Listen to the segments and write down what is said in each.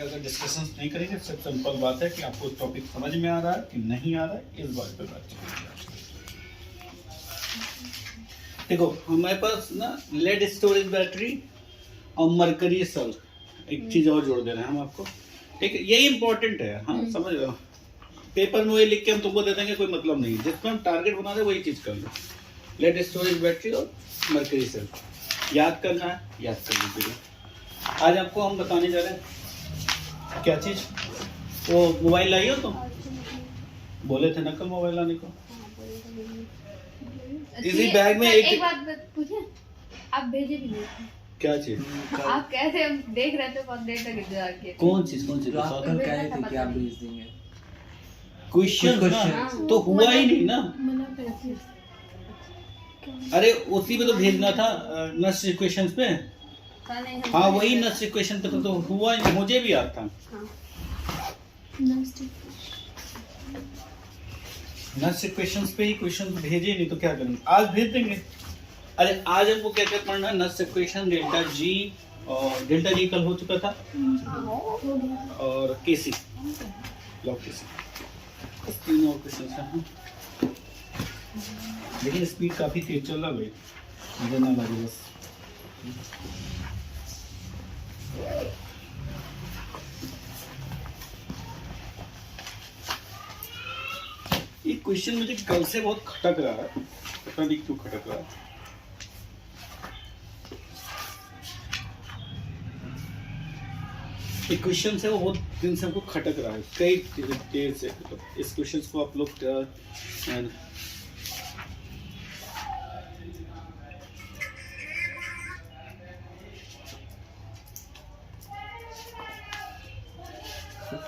पे अगर डिस्कशन नहीं करेंगे, सब सिंपल बात है कि आपको टॉपिक समझ में आ रहा है कि नहीं आ रहा है, इस बात पे बात करेंगे। देखो हमारे पास ना लेड स्टोरेज बैटरी और मरकरी सेल, एक चीज और जोड़ दे रहे हैं हम आपको, ठीक है, यही इंपॉर्टेंट है। हाँ समझ रहे हो, पेपर में वही लिख के हम तुमको दे देंगे, कोई मतलब नहीं, जिसमें हम टारगेट बना रहे वही चीज कर लो। लेड स्टोरेज बैटरी और मरकरी सेल याद करना है, याद कर लीजिएगा। आज आपको हम बताने जा रहे हैं क्या चीज, वो मोबाइल लाई हो तुम, बोले थे ना कल मोबाइल लाने को। इसी बैग में एक बात पूछे, आप भेजे भी नहीं थे। क्या चीज? आप कैसे, हम देख रहे थे बहुत देर तक इंतजार किए। कौन चीज? तो आप कल कह रहे थे कि आप भेज देंगे क्वेश्चन क्वेश्चन तो हुआ ही नहीं ना। मना कर थे। अरे उसी पे तो भेजना था, नर्स इक्वेशंस पे। हाँ वही नर्स इक्वेशन पे तो हुआ ही, मुझे भी याद था। नर्स इक्वेशंस पे ही क्वेश्चन भेजे नहीं तो क्या करेंगे, आज भेज देंगे। अरे आज हमको क्या क्या पढ़ना है, नर्स इक्वेशन, डेल्टा जी, और डेल्टा जी कल हो चुका था, और केसी, लॉग केसी, बस 3 और क्वेश्चन हैं। लेकिन स्पीड काफी तेज चल रहा है, मुझे ना लगे बस। ये क्वेश्चन मुझे कल से बहुत खटक रहा है, पता नहीं क्यों खटक रहा है। ये क्वेश्चन है वो बहुत दिन से हमको खटक रहा है, कई देर से। तो इस क्वेश्चन को आप लोग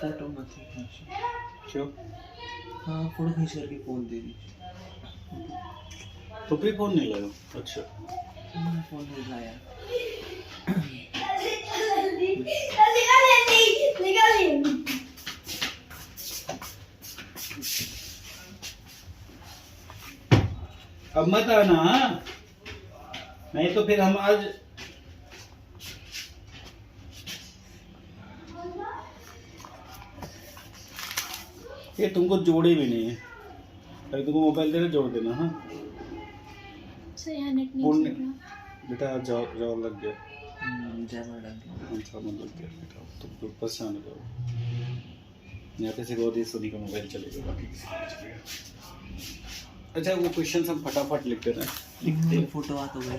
फोटो मत खींचना। क्यों? हाँ फोटो खींच करके फोन दे दीजिए। तो भी फोन नहीं लाया? अच्छा फोन नहीं लाया। अब मत आना, नहीं तो फिर हम आज ये तुमको जोड़े भी नहीं है, अगर तुमको मोबाइल देना जोड़ देना। हाँ बेटा जवाब लग गया, जवाब लग गया बेटा, तुम तो परेशान हो जाओ। यहाँ पे सिर्फ और सोनी का मोबाइल चलेगा, बाकी किसी का नहीं चलेगा। अच्छा वो क्वेश्चन हम फटाफट लिख देना, लिखते हैं। फोटो आ तो गया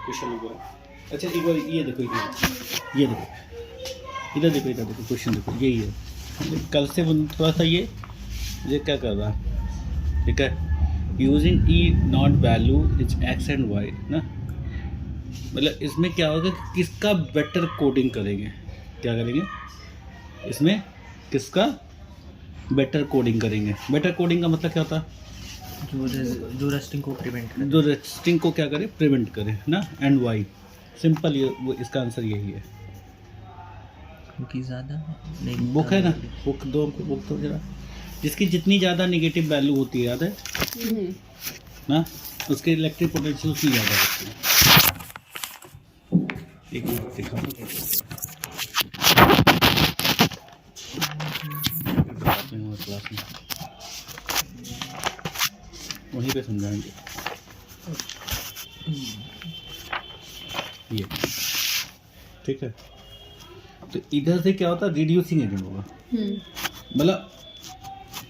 क्वेश्चन लिख रहा। अच्छा एक बार ये देखो, ये देखो, इधर देखो, इधर देखो, क्वेश्चन देखो, यही है। कल से थोड़ा सा ये क्या कर रहा है, ठीक है, using E naught value is X and Y ना, मतलब इसमें क्या होगा कि किसका बेटर कोडिंग करेंगे, क्या करेंगे इसमें, किसका बेटर कोडिंग करेंगे। बेटर कोडिंग का मतलब क्या होता है, जो रस्टिंग को प्रिवेंट करे, जो रस्टिंग को क्या करे, प्रिवेंट करे ना, एंड वाई। सिंपल, ये वो इसका आंसर यही है। क्योंकि ज़्यादा बुक है ना, बुक दो हमको, बुक तो जरा, जिसकी जितनी ज़्यादा नेगेटिव वैल्यू होती है, याद है ना, उसके इलेक्ट्रिक पोटेंशियल उतनी ज़्यादा होती है। एक मिनट दिखाओ, क्लास में वहीं पे समझाएंगे ये, ठीक है। तो इधर से क्या होता है, रिड्यूसिंग एजेंट होगा, मतलब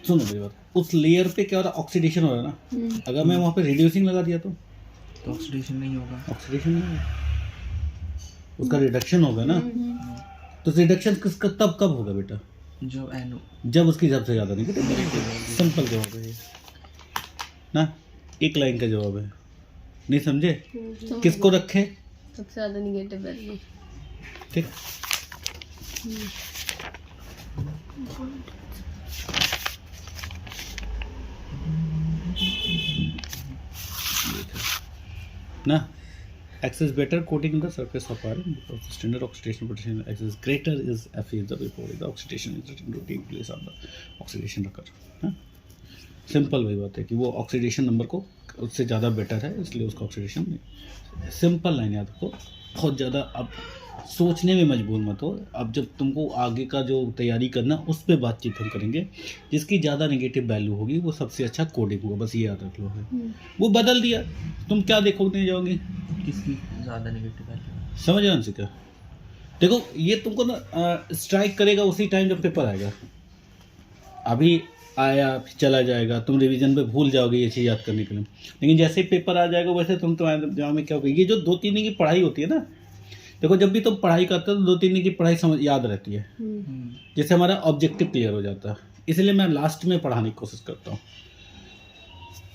सुनो मेरी बात, उस लेयर पे क्या होता है, ऑक्सीडेशन हो रहा है ना। अगर मैं वहाँ पे रिड्यूसिंग लगा दिया तो ऑक्सीडेशन नहीं होगा, ऑक्सीडेशन नहीं होगा, उसका रिडक्शन होगा ना। तो रिडक्शन किसका तब कब होगा बेटा, जो एनो, जब उसकी सबसे ज़्यादा नेगेटिव। सिंपल जवाब है ये ना, एक लाइन का जवाब है, नहीं समझे? किसको रखे सबसे ज़्यादा नेगेटिव वैल्यू, ठीक। ना X is better coating in the surface of iron because the standard oxidation potential X is greater is Fe is the vapor the oxidation is written to take place on the oxidation occur। Simple वही बात है कि वो oxidation number को उससे ज़्यादा better है, इसलिए उसका ऑक्सीडेशन नहीं। सिंपल लाइन याद रखो, बहुत ज़्यादा अब सोचने में मजबूर मत हो। अब जब तुमको आगे का जो तैयारी करना उस पर बातचीत हम करेंगे। जिसकी ज़्यादा नेगेटिव वैल्यू होगी वो सबसे अच्छा कोडिंग होगा, बस ये याद रख लो है। वो बदल दिया, तुम क्या देखोगे जाओगे? किसकी ज़्यादा नेगेटिव वैल्यू? समझ रहे हो क्या? देखो ये तुमको ना स्ट्राइक करेगा उसी टाइम जब पेपर आएगा। अभी आया फिर चला जाएगा, तुम रिवीजन पे भूल जाओगे ये चीज़ याद करने के लिए। लेकिन जैसे ही पेपर आ जाएगा वैसे तुम तुम्हारे दिमाग में क्या होगा, ये जो 2-3 दिन की पढ़ाई होती है ना, देखो जब भी तुम पढ़ाई करते हो तो 2-3 दिन की पढ़ाई समझ याद रहती है, जिससे हमारा ऑब्जेक्टिव क्लियर हो जाता है। इसलिए मैं लास्ट में पढ़ाने की कोशिश करता हूँ।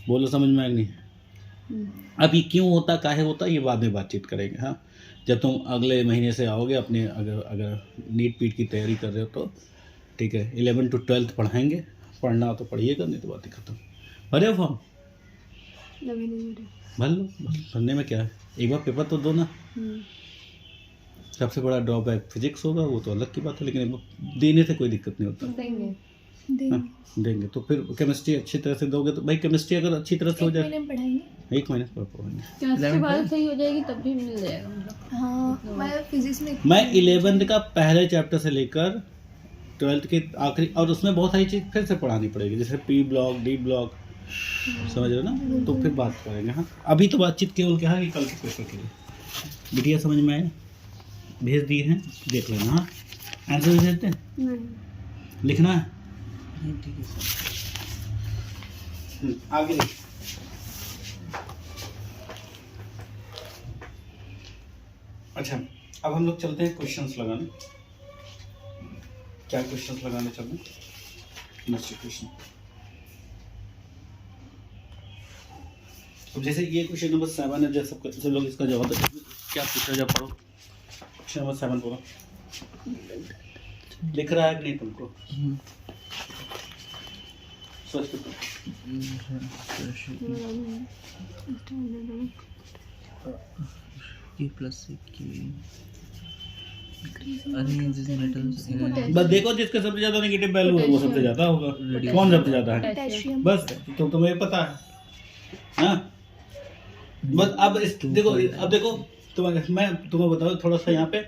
बोलो समझ में आएगा नहीं? अब ये क्यों होता काहे होता ये बाद में बातचीत करेंगे। हाँ, जब तुम अगले महीने से आओगे अपने, अगर नीट पीट की तैयारी कर रहे हो तो ठीक है, 11 to 12 पढ़ाएंगे। पढ़ना हो तो पढ़िएगा, नहीं तो बात ही खत्म। भरे हो फॉर्म? भर लो, भरने में क्या है, एक बार पेपर तो दो ना। सबसे बड़ा ड्रॉबैक फिजिक्स होगा, वो तो अलग की बात है, लेकिन एक बार देने से कोई दिक्कत नहीं होता। देंगे तो फिर केमिस्ट्री अच्छी तरह से दोगे तो भाई, केमिस्ट्री अगर अच्छी तरह से हो जाए 1 महीने पर पढ़ेंगे। उसके बाद सही हो जाएगी तब भी मिल जाएगा मतलब। हाँ, मैं फिजिक्स में मैं 11th का पहले चैप्टर से लेकर 12th के आखिरी, और उसमें बहुत सारी चीज़ फिर से पढ़ानी पड़ेगी, जैसे पी ब्लॉक, डी ब्लॉक, समझ रहे हो ना? तो फिर बात करेंगे। हाँ, अभी तो बातचीत केवल क्या है कि कल के पेपर के लिए। बिटिया समझ में आए? भेज दिए हैं, देख लेना। हाँ, आंसर भेजते हैं, लिखना है। ठीक है सर। आगे अच्छा, अब हम लोग चलते हैं क्वेश्चंस लगाने। क्या क्वेश्चंस लगाने चलें? Next question. अब जैसे ये क्वेश्चन नंबर 7 है, जैसे सब लोग इसका जवाब दे। क्या पूछा जा, पढ़ो क्वेश्चन नंबर 7 बोलो। लिख रहा है कि नहीं तुमको? सोच के E plus Q arranges metals in a बस देखो, जिसका सबसे ज्यादा नेगेटिव वैल्यू है वो सबसे ज्यादा होगा। कौन सबसे ज्यादा है? पोटेशियम। बस तो तुम्हें पता है। हाँ, बस अब देखो मैं तुम्हें बताऊँ थोड़ा सा, यहाँ पे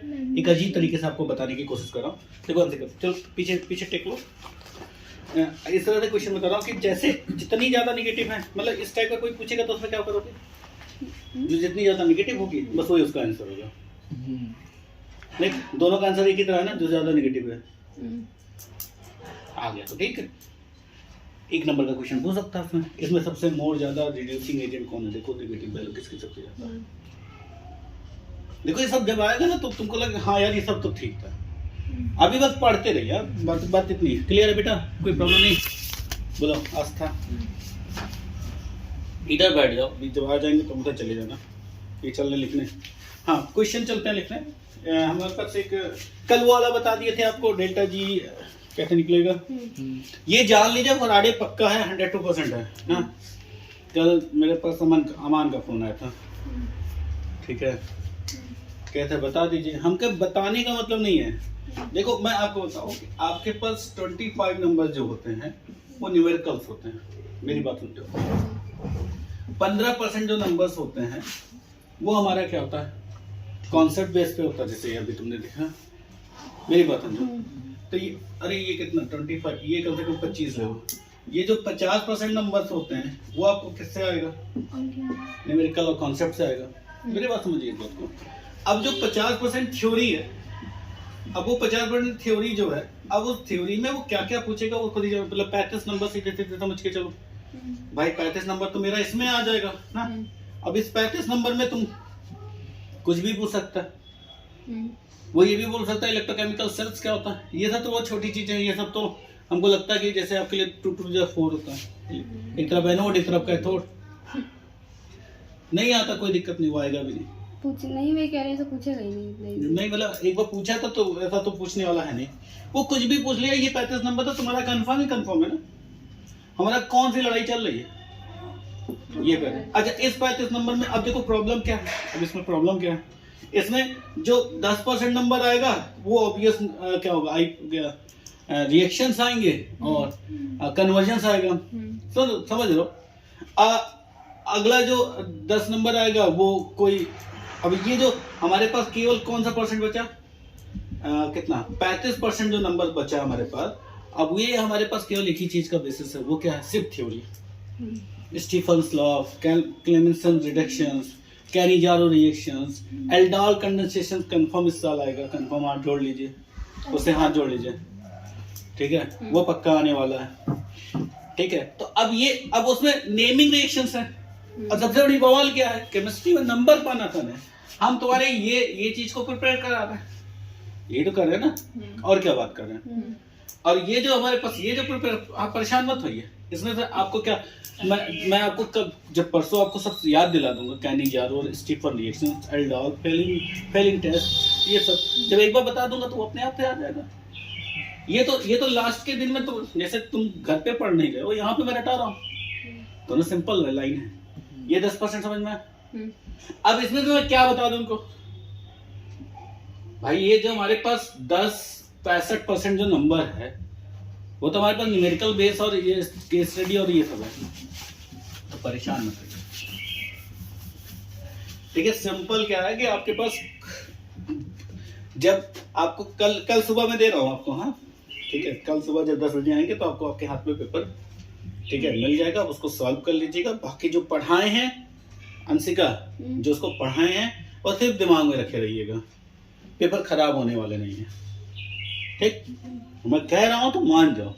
एक अजीब तरीके से आपको बताने की कोशिश कर रहा हूँ। देखो चलो पीछे टेक लो। इस तरह से क्वेश्चन बता रहा हूँ कि जैसे जितनी ज्यादा नेगेटिव है, मतलब इस टाइप का कोई पूछेगा तो उसमें क्या करोगे? जो जितनी ज्यादा नेगेटिव होगी बस वही उसका आंसर होगा। नहीं, दोनों का आंसर एक ही तरह है ना, जो ज्यादा नेगेटिव है। आ गया तो ठीक है, 1 नंबर का क्वेश्चन पूछ सकता है इसमें सबसे मोर ज्यादा रिड्यूसिंग एजेंट कौन है? देखो नेगेटिव वैल्यू किसकी सबसे ज्यादा है। देखो ये सब जब आएगा ना तो तुमको लगे हाँ यार ये सब तो ठीक था। अभी बस पढ़ते रहिए यार, बात इतनी क्लियर है बेटा, कोई प्रॉब्लम नहीं। बोलो आस्था, इधर बैठ जाओ, जब आ जाएंगे तो उधर चले जाना। ये चलने लिखने। हाँ, क्वेश्चन चलते हैं लिखने। हमारे पास एक कल वो वाला बता दिए थे आपको, डेल्टा जी कैसे निकलेगा ये जान लीजिए। फराडे पक्का है, 102% है ना। कल मेरे पास अमान का फोन आया था, ठीक है, कहते बता दीजिए। हमके बताने का मतलब नहीं है। देखो मैं आपको बताऊं कि आपके पास 25 नंबर जो होते हैं वो न्यूमेरिकल्स होते हैं। मेरी बात सुनते हो? 15% जो नंबर्स होते हैं वो हमारा क्या होता है, कॉन्सेप्ट बेस पे होता है। जैसे अभी तुमने देखा, मेरी बात समझो। तो ये अरे ये कितना 25, ये कम से कम 25 है। ये जो 50% नंबर्स होते हैं वो आपको किससे आएगा? न्यूमेरिकल और कॉन्सेप्ट से आएगा। मेरी बात समझिए इस बात को। अब जो 50% थ्योरी है, अब वो 50% थ्योरी जो है, अब उस थ्योरी में वो क्या क्या पूछेगा वो खुद ही, मतलब 35 नंबर सीधे सीधे समझ के चलो भाई। 35 नंबर तो मेरा इसमें आ जाएगा ना। अब इस 35 नंबर में तुम कुछ भी पूछ सकता है। वो ये भी बोल सकता है इलेक्ट्रोकेमिकल सेल्स क्या होता है। ये सब तो बहुत छोटी चीजें हैं। ये सब तो हमको लगता है कि जैसे आपके लिए 2 2 4 होता है, एक तरफ एनोड एक तरफ कैथोड। नहीं आता, कोई दिक्कत नहीं, वो आएगा भी नहीं। नहीं मैं कह रही हूँ, पूछेगा ही नहीं। मतलब एक बार पूछा था तो ऐसा तो पूछने वाला है नहीं। वो कुछ भी पूछ लिया। ये 35 नंबर तो तुम्हारा कंफर्म है ना। हमारा कौन सी लड़ाई चल रही है ये पहले। अच्छा, इस 35 नंबर में अब देखो प्रॉब्लम क्या है। अब इसमें प्रॉब्लम क्या है, इसमें जो 10% नंबर आएगा वो ऑब्वियस क्या होगा, रिएक्शंस आएंगे और कन्वर्जन्स आएगा। तो समझ लो। अगला जो 10 नंबर आएगा वो कोई अब ये जो हमारे पास केवल कौन सा परसेंट बचा, कितना 35% जो नंबर बचा हमारे पास। अब ये हमारे पास केवल एक ही चीज का बेसिस है, वो क्या है, shift theory, Stephen's law, Clemmensen reductions, Cannizzaro reactions, aldol condensation, confirm इस साल आएगा, कंफर्म हाथ जोड़ लीजिए, उससे हाथ जोड़ लीजिए, ठीक है, वो पक्का आने वाला है, ठीक है। तो अब उसमें नेमिंग रिएक्शंस है। और सबसे बड़ी बवाल क्या है, केमिस्ट्री में नंबर पाना था ना, हम तुम्हारे ये चीज को प्रिपेयर करा रहे हैं, ये तो कर रहे हैं ना, और क्या बात कर रहे हैं। और ये जो हमारे पास ये जो प्रिपेयर, आप परेशान मत होइए, इसमें से आपको क्या, मैं आपको कब, जब परसों आपको सब याद दिला दूंगा, Cannizzaro, Stephen reaction, aldol, Fehling test, ये सब जब एक बार बता दूंगा तो वो अपने आप से आ जाएगा। ये तो लास्ट के दिन में, तो जैसे तुम घर पे पढ़ नहीं रहे हो, यहाँ पे मैं रटा रहा हूँ, दोनों सिंपल लाइन है। ये 10% समझ में आया। अब इसमें तो मैं क्या बता दूं उनको, भाई ये जो हमारे पास 65% जो नंबर है, वो तो हमारे पास न्यूमेरिकल बेस और ये केस स्टडी और ये सब है, तो परेशान मत होइए, ठीक है। सिंपल क्या है कि आपके पास, जब आपको कल सुबह मैं दे रहा हूँ आपको, हाँ ठीक है, कल सुबह जब 10 बजे आएंगे तो आपको आपके हाथ में पेपर, ठीक है, मिल जाएगा, आप उसको सॉल्व कर लीजिएगा। बाकी जो पढ़ाए हैं अंशिका, जो उसको पढ़ाए हैं और सिर्फ दिमाग में रखे रहिएगा, पेपर खराब होने वाले नहीं है, ठीक। मैं कह रहा हूं तो मान जाओ,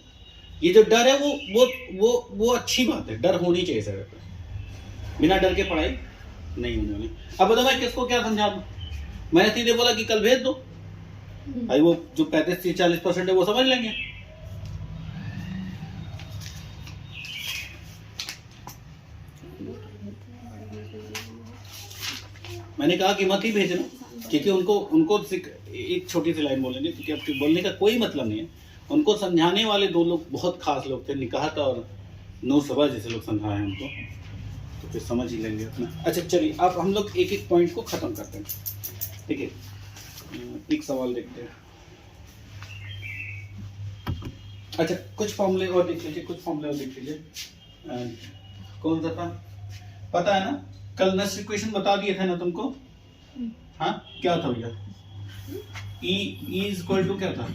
ये जो डर है वो अच्छी बात है, डर होनी चाहिए सर, बिना डर के पढ़ाई नहीं होने वाली। अब बताओ मैं किसको क्या समझा दूं, मैंने सीधे बोला कि कल भेज दो, भाई वो जो 35-40% है वो समझ लेंगे। मैंने कहा कि मत ही भेजना, क्योंकि उनको एक छोटी सी लाइन बोलेंगे, क्योंकि आपके बोलने का कोई मतलब नहीं है। उनको समझाने वाले दो लोग बहुत खास लोग थे, निकाह का और नूर सभा जैसे लोग समझाए उनको, तो फिर समझ ही लेंगे अपना। अच्छा चलिए, आप हम लोग एक एक पॉइंट को खत्म करते हैं, ठीक है। एक सवाल देखते हैं। अच्छा कुछ फॉर्मूले और देख लीजिए, कौन सा था पता है ना, कल नेक्स्ट इक्वेशन बता दिए थे ना तुमको, हाँ क्या था भैया, E इज इक्वल टू क्या था,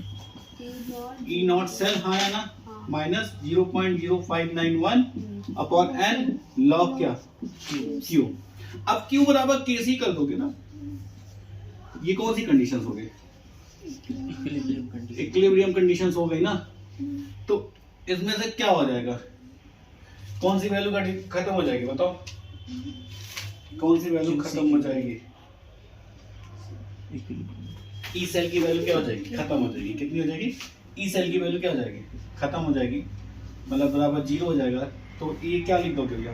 E नॉट सेल, हाँ है ना, माइनस 0.0591 अपॉन n लॉग क्या Q। अब Q बराबर KC कर दोगे ना, ये कौन सी कंडीशंस हो गई, इक्विलिब्रियम कंडीशंस हो गई ना, तो इसमें से क्या हो जाएगा, कौन सी वैल्यू खत्म हो जाएगी, बताओ कौन सी वैल्यू खत्म हो जाएगी, ई सेल की वैल्यू क्या हो जाएगी, खत्म हो जाएगी, कितनी हो जाएगी, ई सेल की वैल्यू क्या हो जाएगी, खत्म हो जाएगी, मतलब बराबर 0 हो जाएगा। तो ये क्या लिख दोगे भैया,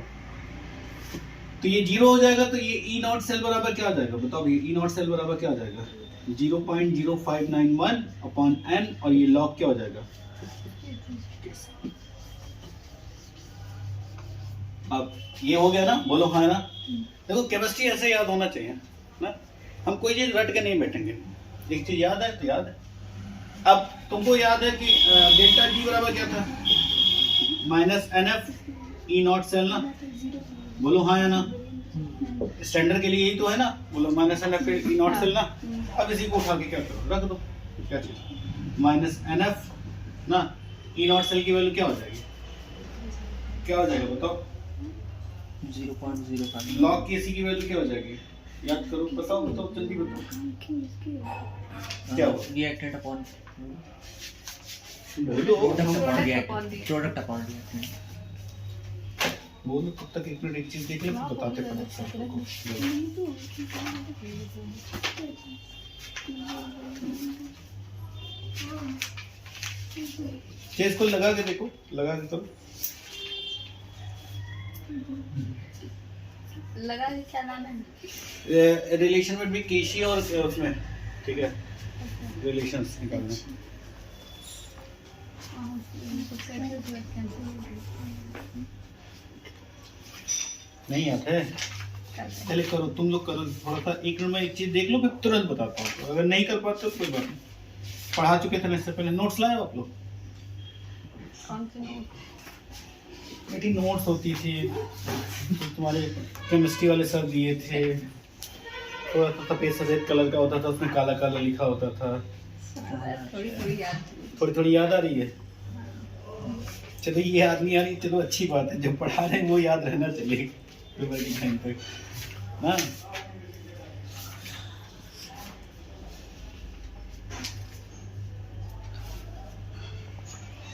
तो ये 0 हो जाएगा, तो ये ई नॉट सेल बराबर क्या हो जाएगा, बताओ भैया, ई नॉट सेल बराबर क्या हो जाएगा, 0.0591 अपॉन n, और ये लॉग क्या हो जाएगा। अब ये हो गया ना, बोलो हाँ ना। देखो केमिस्ट्री ऐसे याद होना चाहिए ना, हम कोई चीज रट के नहीं बैठेंगे, एक चीज याद है तो याद है। अब तुमको याद है कि डेल्टा G बराबर क्या था, minus NF E naught cell ना, बोलो हाँ या ना, स्टैंडर्ड के लिए यही तो है ना, बोलो minus NF E naught cell ना। अब इसी को उठा के क्या करो, रख दो, क्या चीज, माइनस NF ना, ई नॉट सेल की वैल्यू क्या हो जाएगी, क्या हो जाएगा बताओ, 0.05 लॉग KC की वैल्यू क्या हो जाएगी, याद करो, बताओ जल्दी बताओ, क्या हो, रिएक्टेंट अपॉन बोलो प्रोडक्ट अपॉन रिएक्टेंट, बोलो तब तक एक मिनट एक चीज देख ले, फिर बताते चेस को लगा के देखो, लगा के करो, लगा के क्या नाम है, रिलेशन में भी केशी और उसमें, ठीक है, रिलेशंस निकालना नहीं आता है, चले करो, तुम लोग करो थोड़ा सा, एक मिनट में एक चीज देख लो, फिर तुरंत बताता हूँ, अगर नहीं कर पाते तो कोई बात नहीं, पढ़ा चुके थे इससे पहले, नोट्स लाए हो आप लोग, कौन से नोट, बेटी नोट्स होती थी तो तुम्हारे केमिस्ट्री वाले सर दिए थे, थोड़ा सा सफेद सफेद कलर का होता था, उसमें काला काला लिखा होता था। थोड़ी थोड़ी याद थोड़ी थोड़ी याद आ रही है। चलो ये याद नहीं आ रही, चलो अच्छी बात है, जो पढ़ा रहे हैं वो याद रहना चाहिए पेपर की टाइम पे ना।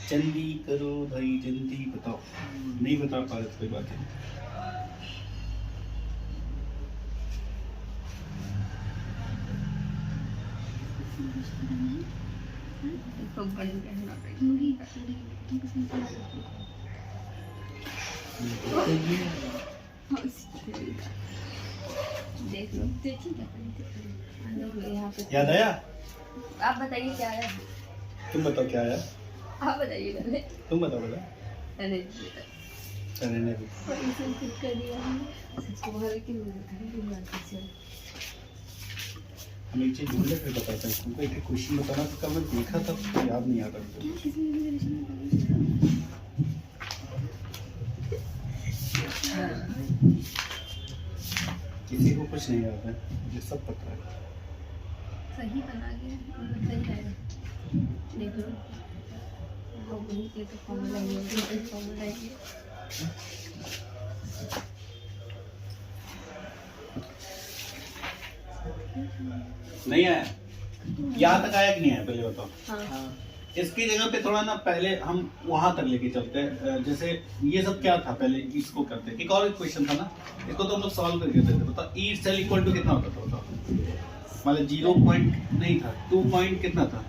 जल्दी करो भाई, जल्दी बताओ। नहीं बता पा रहे तो कोई बात नहीं। तो बंद करना देख लो यहाँ पे। याद आया? आप बताइए क्या है? तुम बताओ क्या आया? आप बताइए पहले। तुम बताओ बेटा। मैंने मैंने भी कर दिया हम एक चीज ढूंढे फिर बताते हैं तुमको। एक क्वेश्चन बताना तो कल मैं देखा था, तो याद नहीं आता मुझे। किसी को कुछ नहीं आता है, मुझे सब पता है। सही बना के सही रहेगा। देख लो वो वही के तो फॉर्मूला है, ये फॉर्मूला है। नहीं आया? यहाँ तक आया कि नहीं आया पहले बताओ। हाँ इसकी जगह पे थोड़ा ना पहले हम वहां तक लेके चलते हैं। जैसे ये सब क्या था पहले, इसको करते हैं। एक और क्वेश्चन था ना, इसको तो हम लोग सॉल्व करके देते थे। बताओ ई सेल इक्वल टू कितना होता था बताओ। मतलब 0 पॉइंट नहीं था, 2 पॉइंट कितना था,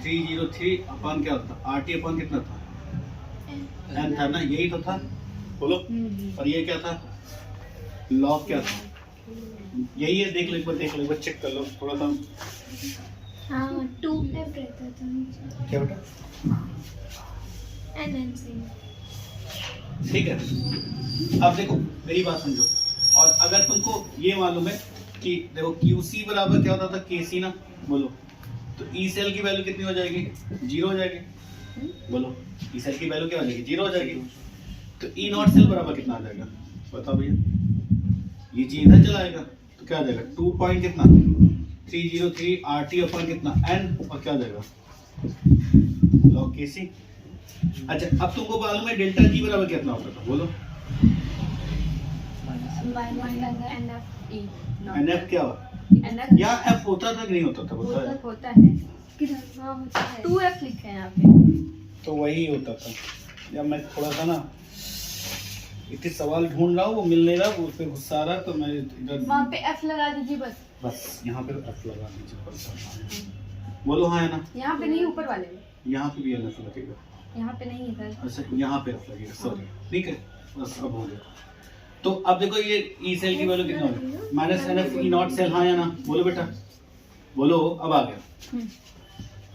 303 अपन क्या होता, RT अपन कितना था, n था ना, यही तो था। बोलो। और ये क्या था, लॉग क्या था, यही है। देख लो एक बार, देख लो एक बार, चेक कर लो थोड़ा सा। हाँ 2F रहता था क्या बेटा? NNC। ठीक है, अब देखो मेरी बात समझो। और अगर तुमको ये मालूम है कि देखो QC बराबर क्या होता था, KC ना, बोलो। तो ई सेल की वैल्यू कितनी हो जाएगी, 0 हो जाएगी। बोलो, ई सेल की वैल्यू क्या हो जाएगी, 0 हो जाएगी। तो ई नॉट सेल बराबर कितना आ जाएगा बताओ भैया। ये जी इधर चला आएगा तो क्या आ जाएगा, 2 पॉइंट कितना, 303 RT अपन कितना n, और क्या आ जाएगा log KC। अच्छा अब तुमको मालूम है डेल्टा G बराबर कितना होता था, बोलो। NF क्या हुआ, या F होता था कि नहीं होता था बताओ। होता है। किधर? हाँ होता है। 2F लिखा है यहाँ पे। तो वही होता था। या मैं थोड़ा सा ना इतने सवाल ढूंढ रहा हूँ, वो मिल नहीं रहा, वो उस पे गुस्सा आ रहा, तो मैं इधर वहाँ पे F लगा दीजिए बस। बस यहाँ पे F लगा दीजिए। बोलो हाँ है ना, यहाँ पे नहीं, ऊपर वाले में। यहाँ पे भी F लगेगा। यहाँ पे नहीं है। अच्छा यहाँ पे F लगेगा, सॉरी। ठीक है बस अब हो गया। तो अब देखो ये ई सेल की वैल्यू कितना होगी, -NF ई नॉट सेल, हाँ या ना, बोलो बेटा बोलो। अब आ गया,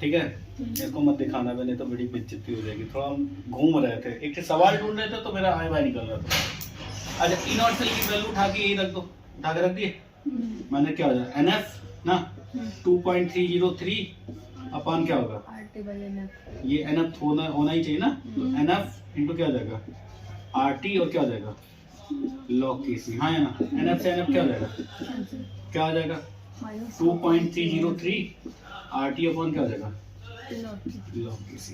ठीक है। इसको मत दिखाना, मैंने तो बड़ी बेइज्जती हो जाएगी। थोड़ा हम घूम रहे थे, एक सवाल ढूंढ रहे थे तो मेरा आय बाय निकल रहा था। अच्छा ई नॉट सेल की वैल्यू उठा के यही रख दो, उठा के रख दिए। मैंने क्या हो जाएगा, NF ना 2.303 अपन क्या होगा, ये NF होना ही चाहिए ना, तो NF इंटू क्या हो जाएगा RT, और क्या हो जाएगा log KC, हाँ या ना। NF से NF क्या हो जाएगा, क्या हो जाएगा 2.303 RT अपन क्या हो जाएगा log KC।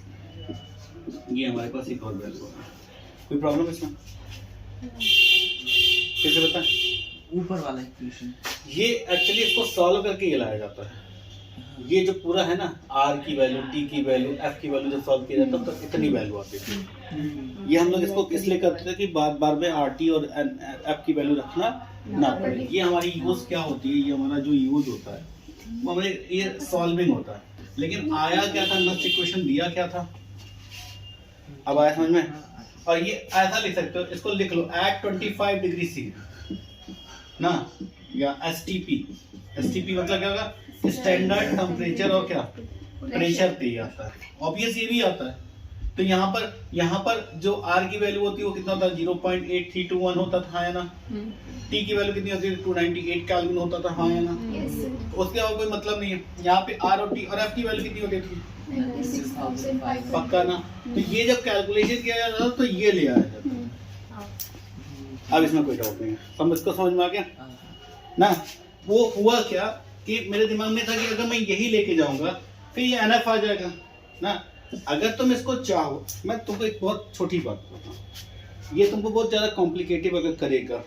ये हमारे पास एक और वैल्यू है। कोई प्रॉब्लम इसमें, कैसे बता। ऊपर वाला इक्वेशन ये एक्चुअली इसको सॉल्व करके ये लाया जाता है। ये जो पूरा है ना, R की वैल्यू, T की वैल्यू, F की वैल्यू जब सॉल्व किया जाता है तो इतनी वैल्यू आती थी। ये हम लोग इसको इसलिए करते थे कि बार बार में RT और F की वैल्यू रखना ना पड़े। ये हमारी यूज क्या होती है, ये हमारा जो यूज होता है वो हमारे ये सॉल्विंग होता है। लेकिन आया क्या था, नेक्स्ट इक्वेशन दिया क्या था, अब आया समझ में। और ये ऐसा लिख सकते हो, इसको लिख लो at 25 डिग्री C ना, या STP। STP मतलब क्या होगा, स्टैंडर्ड टेम्परेचर और क्या प्रेशर पे आता है। ऑब्वियस ये भी आता है। तो यहाँ पर जो R की वैल्यू होती है वो कितना होता है, 0.8321 होता था, हाँ या ना। T की वैल्यू कितनी होती है, 298 केल्विन होता था, हाँ या ना। उसके और कोई मतलब नहीं है। यहाँ पे R और T और F की वैल्यू कितनी होती थी, पक्का ना। तो ये जब कैलकुलेशन किया जाता था तो ये ले आया जाता था। अब इसमें कोई डाउट नहीं है, समझ में आ गया ना। वो हुआ क्या कि मेरे दिमाग में था कि अगर मैं यही लेके जाऊंगा फिर ये एनएफ आ जाएगा ना। अगर तुम इसको चाहो, मैं तुमको एक बहुत छोटी बात बताता हूँ, ये तुमको बहुत ज़्यादा कॉम्प्लिकेटेड अगर करेगा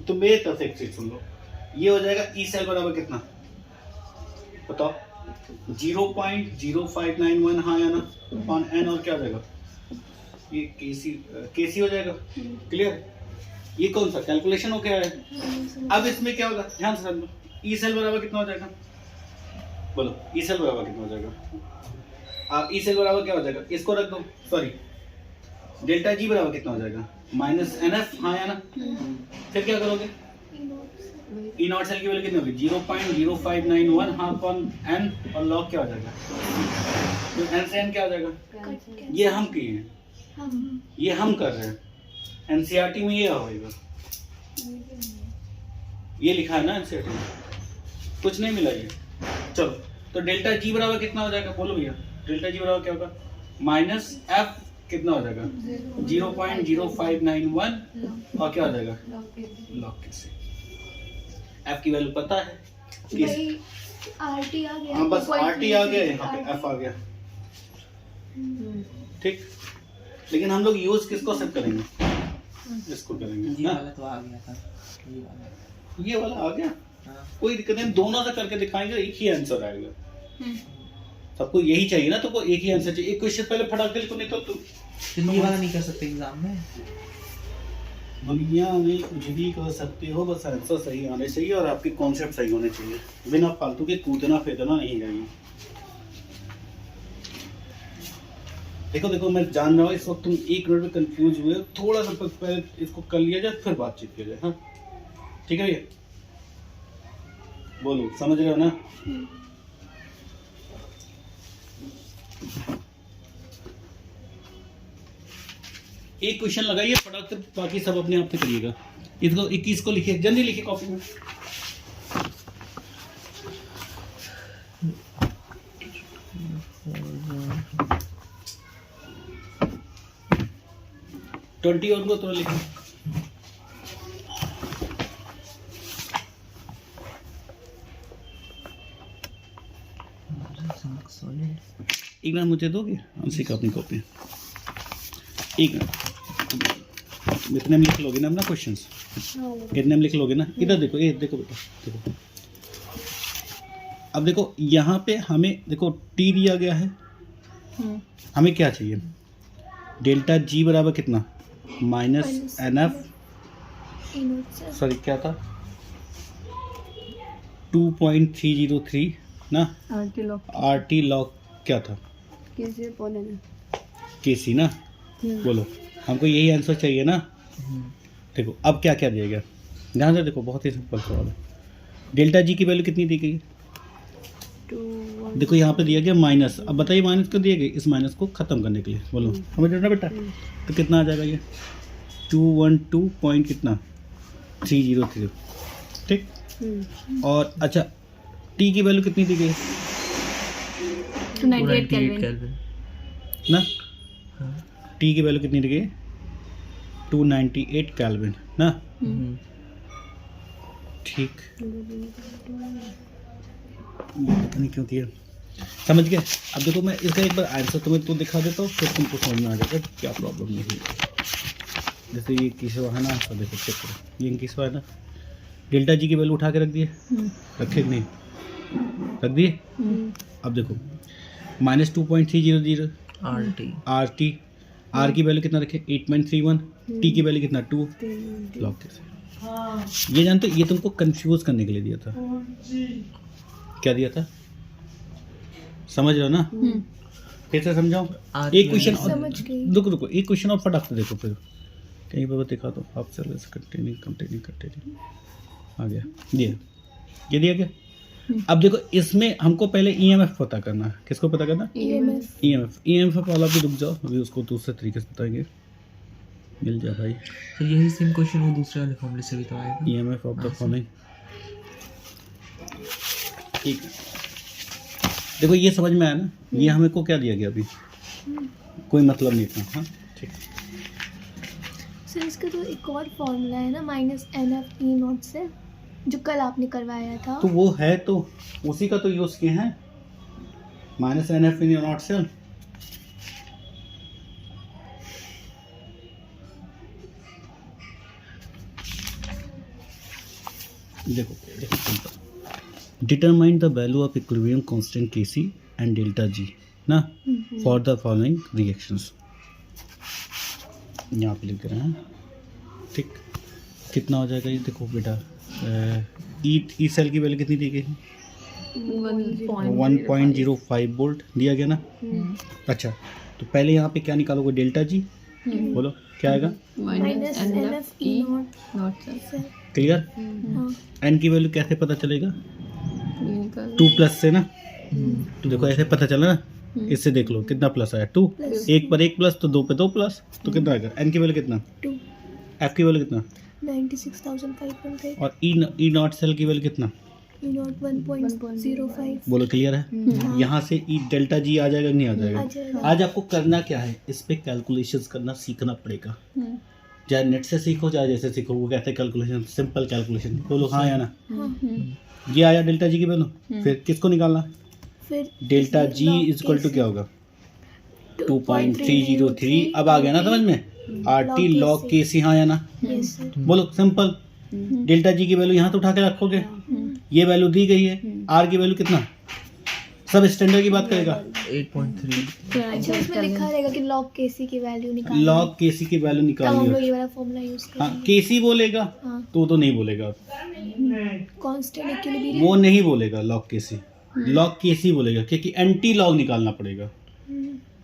तो मेरे तरफ से एक चीज सुन लो, ये हो जाएगा ई सेल बराबर कितना बताओ, 0.0591 हाँ या ना अपॉन एन, और क्या हो जाएगा ये केसी हो जाएगा। क्लियर? ये कौन सा कैलकुलेशन हो क्या है। अब इसमें क्या होगा ध्यान से समझो, ई सेल बराबर कितना हो जाएगा, बोलो ई सेल बराबर कितना हो जाएगा। ई सेल बराबर क्या हो जाएगा, इसको रख दो, सॉरी डेल्टा जी बराबर कितना हो जाएगा माइनस एन एफ, हाँ या ना। फिर क्या करोगे, ई नॉट सेल की वैल्यू कितनी होगी 0.0591 हाँ अपॉन एन, और लॉग क्या हो जाएगा, तो एन से एन क्या हो जाएगा। ये हम किए हैं, ये हम कर रहे हैं, एनसीईआरटी में ये होगा, ये लिखा है ना एनसीईआरटी में, कुछ नहीं मिला ये। चलो तो डेल्टा जी बराबर कितना हो जाएगा, बोलो भैया डेल्टा जी बराबर क्या होगा, माइनस एफ कितना हो जाएगा 0.0591 और क्या हो जाएगा लॉग के से। एफ की वैल्यू पता है, आरटी आ गया। हाँ बस आरटी आ गया, यहाँ पे एफ आ गया। ठीक, लेकिन हम लोग यूज किसको सब करेंगे, इसको करेंगे ये ना। वाला तो आ गया था, ये वाला आ गया, हाँ। कोई दिक्कत नहीं, दोनों से करके दिखाएंगे, एक ही आंसर आएगा। सबको यही चाहिए ना, तो एक ही आंसर चाहिए, एक क्वेश्चन पहले फटाक से लिखो, नहीं तो ये वाला नहीं कर सकते एग्जाम में। दुनिया में कुछ भी कर सकते हो, बस आंसर सही आने चाहिए और आपके कॉन्सेप्ट सही होने चाहिए, बिना फालतू के कूदना फेंकना नहीं चाहिए। देखो देखो मैं जान रहा हूँ इस वक्त तुम 1 मिनट में कंफ्यूज हुए, थोड़ा सा पहले इसको कर लिया जाए फिर बातचीत किया जाए। हाँ ठीक है भैया, बोलो समझ रहे हो ना। एक क्वेश्चन लगाइए फटाक से, बाकी सब अपने आप से करिएगा। इसको 21 को लिखिए, जल्दी लिखिए कॉपी में। ट्वेंटी और को तो लिखिए। एक मिनट मुझे दोगे उसी का अपनी कॉपी, एक मिनट इतने में लिख लोगे ना अपना क्वेश्चंस, इतने में लिख लोगे ना। इधर देखो, ये देखो बेटा देखो, अब देखो यहाँ पे हमें देखो टी दिया गया है, हमें क्या चाहिए डेल्टा जी बराबर कितना माइनस एन एफ, सॉरी क्या था 2.303 ना, आर टी लॉग क्या था केसी ना। बोलो हमको यही आंसर चाहिए ना। देखो अब क्या क्या दिया गया, ध्यान से देखो, बहुत ही सिंपल सवाल है। डेल्टा जी की वैल्यू कितनी दी गई, देखो यहाँ पे दिया गया माइनस। अब बताइए माइनस क्यों दिया गया, इस माइनस को खत्म करने के लिए। बोलो समझ रहे हो ना बेटा, तो कितना आ जाएगा ये 212 पॉइंट कितना 303। ठीक, और अच्छा टी की वैल्यू कितनी दी गई 98 केल्विन ना, टी की वैल्यू कितनी दी गई 298 केल्विन ना। ठीक, पता नहीं क्यों दिया, समझ गए। अब देखो मैं इसका एक बार आंसर तुम्हें तो दिखा देता हूँ, फिर तुमको समझ में आ जाएगा क्या प्रॉब्लम नहीं है। जैसे ये किसवा है ना, तो देखो चेक करो, ये किसवा है ना, डेल्टा जी की वैल्यू उठा के रख दिए, रखे नहीं रख दिए। अब देखो माइनस 2.300 आर टी, आर की वैल्यू कितना रखे 8.31, टी की वैल्यू कितना 2 लॉग कैसे। ये जानते हो ये तुमको कंफ्यूज करने के लिए दिया था, क्या दिया था समझ रहे हो ना। फिर से समझाऊं, एक क्वेश्चन और रुको रुको, एक क्वेश्चन और फटाक से देखो, फिर कहीं पर दिखा दो आप सर्विस कंटिन्यू आ गया, दिया ये दिया गया। अब देखो इसमें हमको पहले ईएमएफ पता करना है, किसको पता करना ईएमएफ वाला भी रुक जाओ, अभी उसको दूसरे तरीके से बताएंगे, मिल जा भाई। तो यही सेम क्वेश्चन वो दूसरे वाले फॉर्मूले से भी तो आएगा, ईएमएफ ऑफ द फॉलोइंग। ठीक है, देखो ये समझ में आया ना, ये हमें को क्या दिया गया अभी, कोई मतलब नहीं था। हाँ ठीक, सर इसका तो एक और फॉर्मूला है ना, minus N F E naught से। जो कल आपने करवाया था। तो वो है तो उसी का तो यूज किए हैं, माइनस एन एफ इन नॉट सेल। देखो simple, determine the value of equilibrium constant Kc and delta G ना फॉर द फॉलोइंग रिएक्शंस। यहाँ पे लिख रहे हैं, ठीक। कितना हो जाएगा ये देखो बेटा, ई सेल की वैल्यू कितनी दी गई? 1.05 वोल्ट दिया गया ना। अच्छा, तो पहले यहाँ पे क्या निकालोगे? Delta G. बोलो क्या आएगा? Minus NF not sir. Clear? हाँ। एन की वैल्यू कैसे पता चलेगा? 2 प्लस से ना। तो देखो ऐसे पता चला ना, इससे देख लो कितना प्लस आया, 2। एक पर एक प्लस तो 2 पे 2 प्लस, तो कितना आएगा? एन की वैल्यू कितना? 2। एफ की वैल्यू कितना? 96,500। और ई नॉट सेल की वैल्यू कितना? E not 1.05। बोलो क्लियर है? यहाँ से ई डेल्टा जी आ जाएगा कि नहीं आ आ जाएगा? जाएगा। आज आपको करना क्या है, इस पे कैलकुलेशंस करना सीखना पड़ेगा। चाहे नेट से सीखो चाहे जैसे सीखो, वो कहते हैं कैलकुलेशन, सिंपल कैलकुलेशन। बोलो हाँ या ना? हाँ। ये आया डेल्टा जी की वैल्यू, फिर किसको निकालना? फिर delta G is equal to क्या होगा? 2.303। अब आ गया ना समझ में? RT log KC, हाँ या ना? Yes sir. बोलो सिंपल। डेल्टा जी की वैल्यू यहाँ तो उठा के रखोगे, ये वैल्यू दी गई है, आर की वैल्यू कितना? सब स्टैंडर्ड की बात करेगा। 8.3। अच्छा, इसमें लिखा रहेगा कि log KC की वैल्यू निकालनी। लॉग केसी की वैल्यू तब हम निकालनी लोग है। ये वाला फॉर्मूला यूज हाँ, करेंगे। केसी बोलेगा हाँ। तो नहीं बोलेगा, कांस्टेंट इक्विलिब्रियम। वो नहीं बोलेगा लॉग केसी, लॉग केसी बोलेगा, क्योंकि एंटी लॉग निकालना पड़ेगा।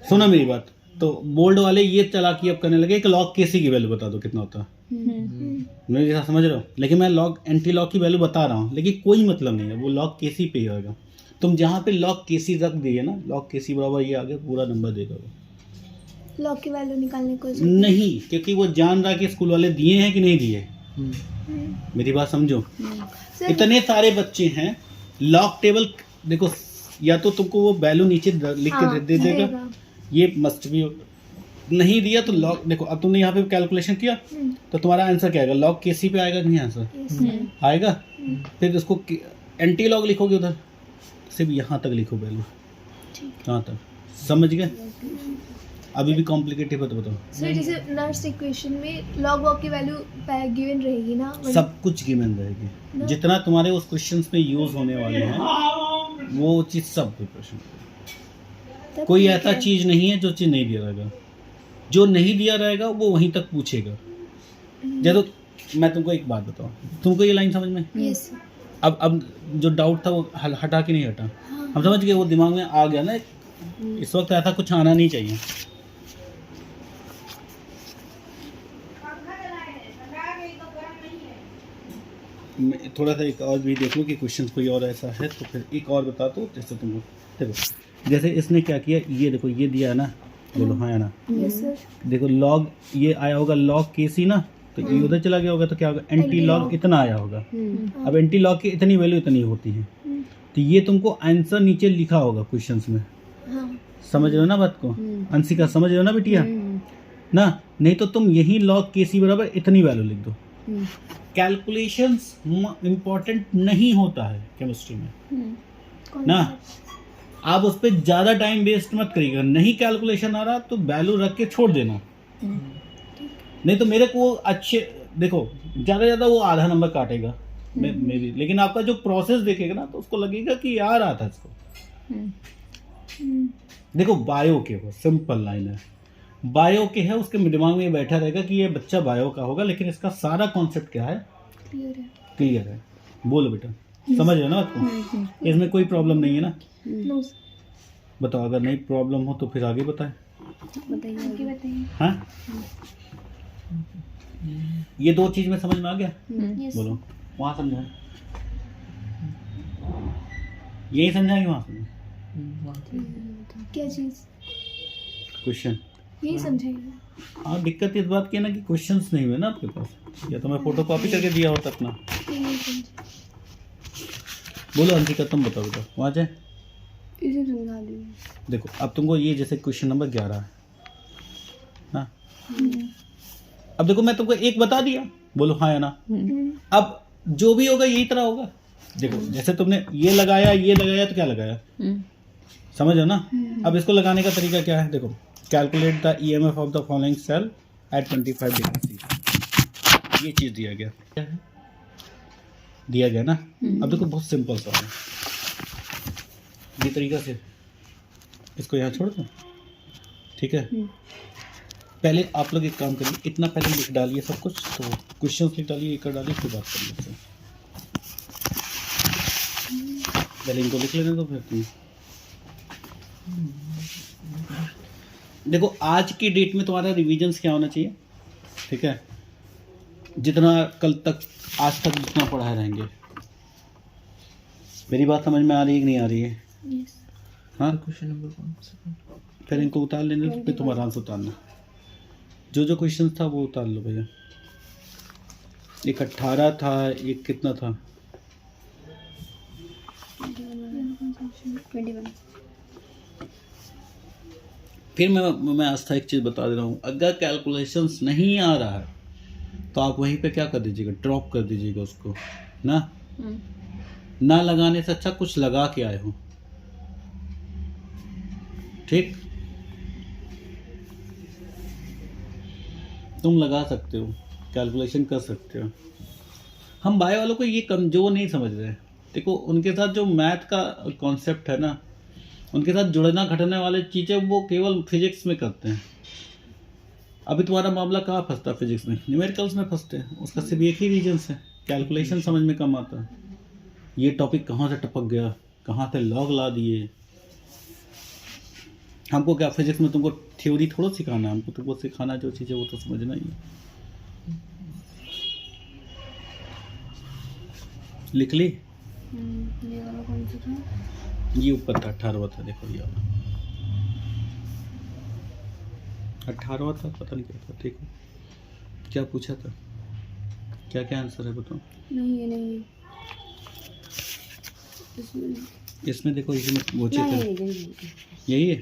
सुनो मेरी बात, तो बोल्ड वाले ये चालाकी अब करने लगे कि लॉग केसी की वैल्यू बता दो कितना होता है। मेरे जैसा समझ रहे हो? लेकिन मैं लॉग एंटी लॉग की वैल्यू बता रहा हूँ, लेकिन कोई मतलब नहीं है, वो लॉग केसी पे ही आएगा। तुम जहाँ पे लॉग केसी रख दिए ना, लॉग केसी बराबर ये आगे पूरा नंबर देगा वो। लॉग की वैल्यू निकालने को नहीं, क्योंकि वो जान रहा है कि स्कूल वाले दिए हैं कि नहीं दिए। मेरी बात समझो, सर। इतने सारे बच्चे हैं, लॉग टेबल देखो, या तो तुमको वो वैल्यू नीचे लिख के हाँ, दे देगा, ये मस्ट भी नहीं दिया तो लॉग देखो। अब तुमने यहाँ पे कैलकुलेशन किया तो तुम्हारा आंसर क्या आएगा? लॉग केसी पे आएगा कि नहीं? आंसर आएगा। फिर इसको एंटी लॉग लिखोगे, उधर सिर्फ यहाँ तक लिखो वैल्यू, कहाँ तक? समझ गए? अभी भी कॉम्प्लिकेटेड है तो बताओ। सर जैसे नर्स इक्वेशन में लॉग वॉग की वैल्यू गिवन रहेगी ना? सब कुछ गिवन रहेगी, जितना तुम्हारे उस क्वेश्चंस में यूज होने वाले हैं वो चीज सब प्रिपरेशन। तब कोई ठीक ऐसा है। चीज नहीं है जो चीज नहीं दिया रहेगा, जो नहीं दिया रहेगा वो वहीं तक पूछेगा। जैसे मैं तुमको एक बात बताऊं, तुमको ये लाइन समझ में? यस। अब जो डाउट था वो हटा कि नहीं हटा? हाँ। हम समझ गए, वो दिमाग में आ गया ना। इस वक्त ऐसा कुछ आना नहीं चाहिए। मैं थोड़ा सा एक और भी देख लूँ कि क्वेश्चन कोई और ऐसा है तो फिर एक और बता दो। जैसे तुमको देखो, जैसे इसने क्या किया, ये देखो ये दिया है ना, बोलो हाँ या ना? Yes sir. देखो लॉग ये आया होगा लॉग केसी ना, तो ये उधर चला गया होगा तो क्या होगा? एंटी लॉग इतना आया होगा। अब एंटी लॉग की इतनी वैल्यू इतनी होती है, तो ये तुमको आंसर नीचे लिखा होगा क्वेश्चंस में। हाँ। समझ रहे हो ना बात को? अंशिका समझ रहे हो ना बेटिया? ना नहीं तो तुम यही लॉग केसी बराबर इतनी वैल्यू लिख दो। कैलकुलेशंस इम्पोर्टेंट नहीं होता है केमिस्ट्री में ना। आप उस पर ज़्यादा टाइम वेस्ट मत करिएगा। नहीं कैलकुलेशन आ रहा तो वैल्यू रख के छोड़ देना। नहीं तो मेरे को अच्छे देखो, ज़्यादा वो आधा नंबर काटेगा मेरी, लेकिन आपका जो प्रोसेस देखेगा ना तो उसको लगेगा कि यार आ था इसको। देखो बायो के हो, सिंपल लाइन है, बायो के है, उसके दिमाग में बैठा रहेगा कि ये बच्चा बायो का होगा, लेकिन इसका सारा कॉन्सेप्ट क्या है? क्लियर है। बोलो बेटा, समझ रहे हो ना आपको? इसमें कोई प्रॉब्लम नहीं है ना? नो बताओ, अगर नहीं प्रॉब्लम हो तो फिर आगे बताएं। बताइए। हाँ, ये दो चीज में समझ में आ गया? यस। बोलो वहाँ समझाए, यही समझाएंगे वहाँ समझाए क्या चीज? क्वेश्चन। यही समझाइए। हाँ, दिक्कत इस बात की है ना कि क्वेश्चंस नहीं हुए ना आपके पास, या तो मैं फोटो कॉपी करके दिया होता अपना। यही समझे। बोलो अंशिका, तुम बताओ बेटा, वहाँ जाए। इसे समझा दीजिए। देखो अब तुमको ये जैसे क्वेश्चन नंबर 11 है ना। अब देखो मैं तुमको एक बता दिया, बोलो हाँ या ना। अब जो भी होगा यही तरह होगा। देखो जैसे तुमने ये लगाया तो क्या लगाया, समझ हो ना। अब इसको लगाने का तरीका क्या है, देखो calculate the EMF of the following cell at 25 degree, ये चीज दिया गया ना। अब देखो बहुत सिंपल सा है, ये तरीका से इसको यहाँ छोड़ दो, ठीक है। पहले आप लोग एक काम करिए, इतना पहले लिख डालिए सब कुछ, तो क्वेश्चन लिख डालिए, एक कर डालिए, फिर बात कर लेते हैं। पहले इनको लिख लेने दो, फिर तुम देखो आज की डेट में तुम्हारा रिविजन्स क्या होना चाहिए, ठीक है। जितना कल तक आज तक जितना पढ़ाए रहेंगे, मेरी बात समझ में आ रही है कि नहीं आ रही है? हाँ, क्वेश्चन नंबर कौन सा? फिर इनको उतार लेने दो, फिर तुम आराम से उतारना। जो क्वेश्चन था वो उतार लो भैया। एक 18 था, एक कितना था, 21। फिर मैं आज था एक चीज़ बता दे रहा हूँ, अगर कैलकुलेशंस नहीं आ रहा है तो आप वहीं पे क्या कर दीजिएगा, ड्रॉप कर दीजिएगा उसको ना लगाने से अच्छा कुछ लगा के आए हो, ठीक। तुम लगा सकते हो, कैलकुलेशन कर सकते हो। हम बायो वालों को ये कमजोर नहीं समझ रहे। देखो उनके साथ जो मैथ का कॉन्सेप्ट है ना, उनके साथ जुड़ना घटने वाले चीज़ें वो केवल फिजिक्स में करते हैं। अभी तुम्हारा मामला कहाँ फंसता है, फिजिक्स में, न्यूमेरिकल्स में फंसते हैं। उसका सिर्फ एक ही रीजन है, कैलकुलेशन समझ में कम आता है। ये टॉपिक कहाँ से टपक गया, कहाँ से लॉग ला दिए। हमको क्या फिजिक्स में तुमको थ्योरी थोड़ा सिखाना है, हमको तुमको सिखाना जो चीज़ है वो तो समझना ही है। लिख ली? ये वाला कौन सा था? ये ऊपर था 18वां था, देखो ये वाला 18वां था, पता नहीं क्या था। ठीक है, क्या पूछा था, क्या क्या आंसर है बताओ। नहीं ये नहीं है इसमें देखो, इसमें वो चीज है, नहीं। यही है।